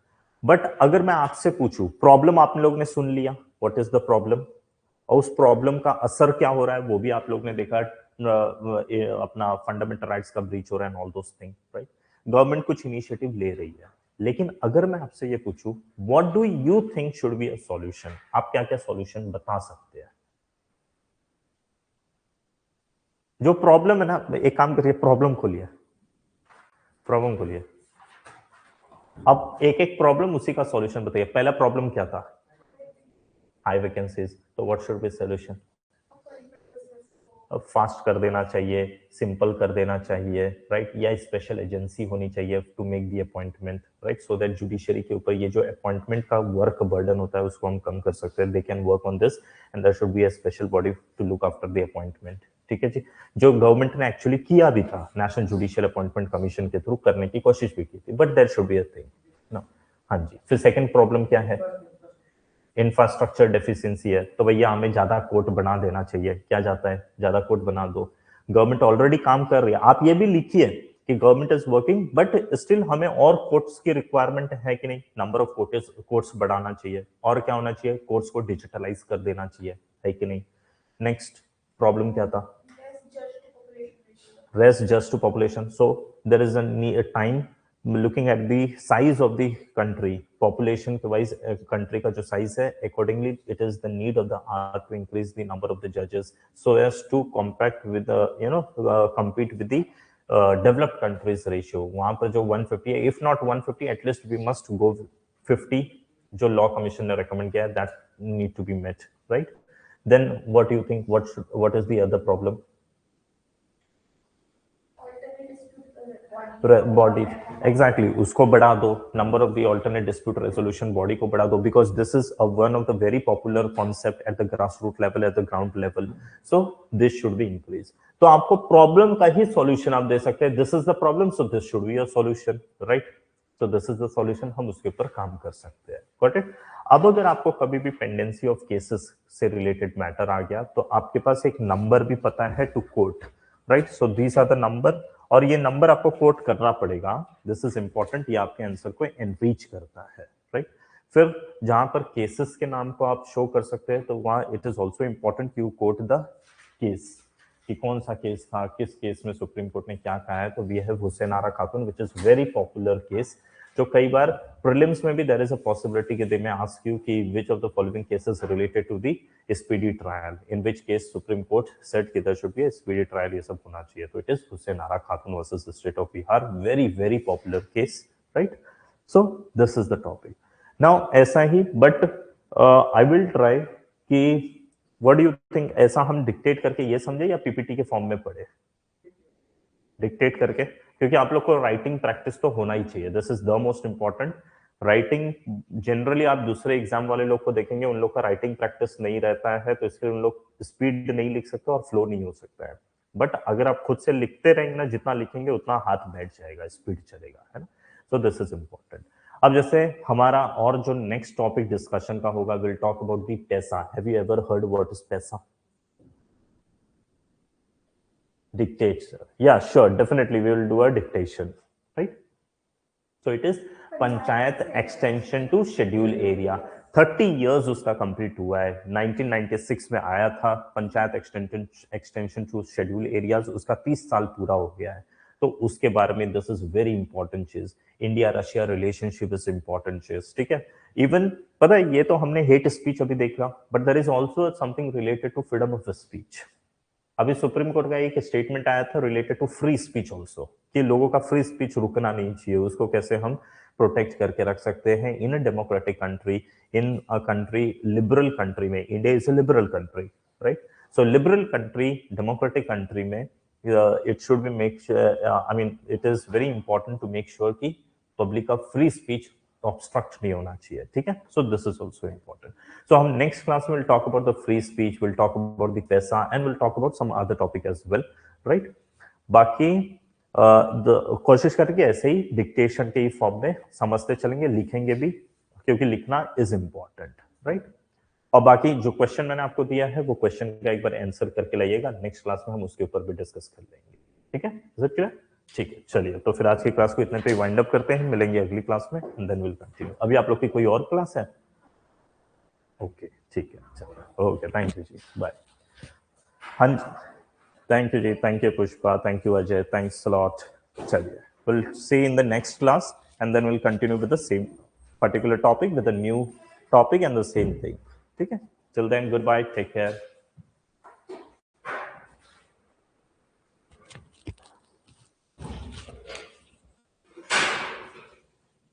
बट अगर मैं आपसे पूछूं, प्रॉब्लम आप लोग ने सुन लिया, व्हाट इज द प्रॉब्लम, और उस प्रॉब्लम का असर क्या हो रहा है वो भी आप लोग ने देखा, अपना फंडामेंटल राइट्स का ब्रीच हो रहा है and all those thing, right. Government कुछ इनिशिएटिव ले रही है, लेकिन अगर मैं आपसे ये पूछूं what do you think should be a solution, आप क्या क्या सॉल्यूशन बता सकते हैं। जो प्रॉब्लम है ना, एक काम करिए, प्रॉब्लम खोलिए, प्रॉब्लम खोलिए, अब एक एक प्रॉब्लम उसी का सॉल्यूशन बताइए। पहला प्रॉब्लम क्या था, हाई वैकेंसीज, तो what should be solution, fast कर देना चाहिए, सिंपल कर देना चाहिए, राइट, या स्पेशल एजेंसी होनी चाहिए to make the appointment, right, so that judiciary के ऊपर ये जो अपॉइंटमेंट का वर्क बर्डन होता है उसको हम कम कर सकते हैं, they can work on this and there should be a special body to look after the appointment, ठीक है जी। जो गवर्नमेंट ने एक्चुअली किया भी था, नेशनल जुडिशियल अपॉइंटमेंट कमीशन के थ्रू करने की कोशिश भी की थी, but there should be a thing ना। हाँ जी, फिर सेकंड प्रॉब्लम क्या है, इंफ्रास्ट्रक्चर डेफिशिएंसी है, तो भैया हमें ज्यादा कोर्ट बना देना चाहिए, क्या जाता है, ज्यादा कोर्ट बना दो, गवर्नमेंट ऑलरेडी काम कर रही है, आप ये भी लिखिए कि government is working but still हमें और कोर्ट्स की रिक्वायरमेंट है कि नहीं, नंबर ऑफ कोर्ट्स बढ़ाना चाहिए, और क्या होना चाहिए, कोर्ट्स को डिजिटलाइज कर देना चाहिए, है कि नहीं। नेक्स्ट प्रॉब्लम क्या था, less just to population, so there is a time looking at the size of the country, population wise country का जो size है, accordingly it is the need of the hour to increase the number of the judges so as to compact with the compete with the developed countries ratio। वहां पर जो 150 है, if not 150 at least we must go 50, जो law commission ने recommend किया है, that need to be met, right। then what do you think, what is the other problem, body, exactly, उसको बढ़ा दो, number of the alternate dispute resolution body को बढ़ा दो, because this is one of the very popular concept at the grass root level, at the ground level, so this should be increase. तो आपको problem का ही solution आप दे सकते हैं, this is the problem so this should be a solution, right, तो this is the solution, हम उसके ऊपर काम कर सकते हैं, गॉट इट। अब अगर आपको कभी भी पेंडेंसी ऑफ केसेस से रिलेटेड मैटर आ गया तो आपके पास एक नंबर भी पता है to court, right, so these are the number, और ये नंबर आपको कोट करना पड़ेगा, दिस इज इंपॉर्टेंट, ये आपके आंसर को एनरिच करता है, राइट। फिर जहां पर केसेस के नाम को आप शो कर सकते हैं तो वहां it is also important you quote the case, कि कौन सा केस था, किस केस में सुप्रीम कोर्ट ने क्या कहा है, तो we have Hussain Ara Khatoon which is very popular case, जो कई बार प्रीलिम्स में भी देयर इज अ पॉसिबिलिटी कि दे मे आस्क यू कि which of the following cases related to the speedy trial, in which case supreme court said कि there should be a speedy trial, ये सब होना चाहिए, तो it is Hussain Ara Khatoon versus the state of Bihar, very very popular case, right. So this is the topic. Now ऐसा ही, but I will try कि what do you think, ऐसा हम dictate करके ये समझे या पीपीटी के फॉर्म में पढ़े, डिक्टेट करके, क्योंकि आप लोग को राइटिंग प्रैक्टिस तो होना ही चाहिए, this is the most important. Writing generally आप दूसरे एग्जाम वाले लोग को देखेंगे, उन लोग का राइटिंग प्रैक्टिस नहीं रहता है, तो इसलिए उन लोग स्पीड नहीं लिख सकते और फ्लो नहीं हो सकता है, बट अगर आप खुद से लिखते रहेंगे ना, जितना लिखेंगे उतना हाथ बैठ जाएगा, स्पीड चलेगा, है ना, सो दिस इज इंपॉर्टेंट। अब जैसे हमारा और जो नेक्स्ट टॉपिक डिस्कशन का होगा, विल टॉक अबाउट दी पैसा, have you ever heard what is पैसा, dictate, sir, yeah, sure, definitely we will do a dictation, right, so it is panchayat extension to schedule area, 30 years उसका complete हुआ है, 1996 में आया था panchayat extension to schedule areas, उसका 30 साल पूरा हो गया है, तो उसके बारे में दिस इज वेरी इंपॉर्टेंट चीज। India Russia relationship is important चीज, ठीक है। इवन पता है ये तो हमने हेट स्पीच अभी देखा, but there is also something related to freedom of speech. अभी सुप्रीम कोर्ट का एक स्टेटमेंट आया था related to free speech also, कि लोगों का फ्री स्पीच रुकना नहीं चाहिए, उसको कैसे हम प्रोटेक्ट करके रख सकते हैं in a democratic country, in a country liberal country में। India is a liberal country, right. So liberal country, democratic country में it should be make, I mean it is very important to make sure कि public का free speech obstruct नहीं होना चाहिए, ठीक है। So this is also important. So हम next class में will talk about the free speech, will talk about the पैसा and will talk about some other topic as well, right. बाकी कोशिश करके ऐसे ही डिक्टेशन के ही फॉर्म में समझते चलेंगे, लिखेंगे भी, क्योंकि लिखना इज इंपॉर्टेंट, राइट। और बाकी जो क्वेश्चन मैंने आपको दिया है वो क्वेश्चन का एक बार आंसर करके लाइएगा, नेक्स्ट क्लास में हम उसके ऊपर भी डिस्कस कर लेंगे, ठीक है। Is it clear? ठीक है, चलिए तो फिर आज की क्लास को इतने पे वाइंड अप करते हैं, मिलेंगे अगली क्लास में एंड देन विल कंटिन्यू। अभी आप लोग की कोई और क्लास है? ओके, ठीक है, चलिए, ओके, थैंक यू जी, बाय। हाँ जी, थैंक यू जी, thank you Pushpa, thank you Ajay, thanks a lot. चलिए, will see in the next class and then will continue with the same particular topic, with a new topic and the same thing, ठीक है। Till then, good bye, take care.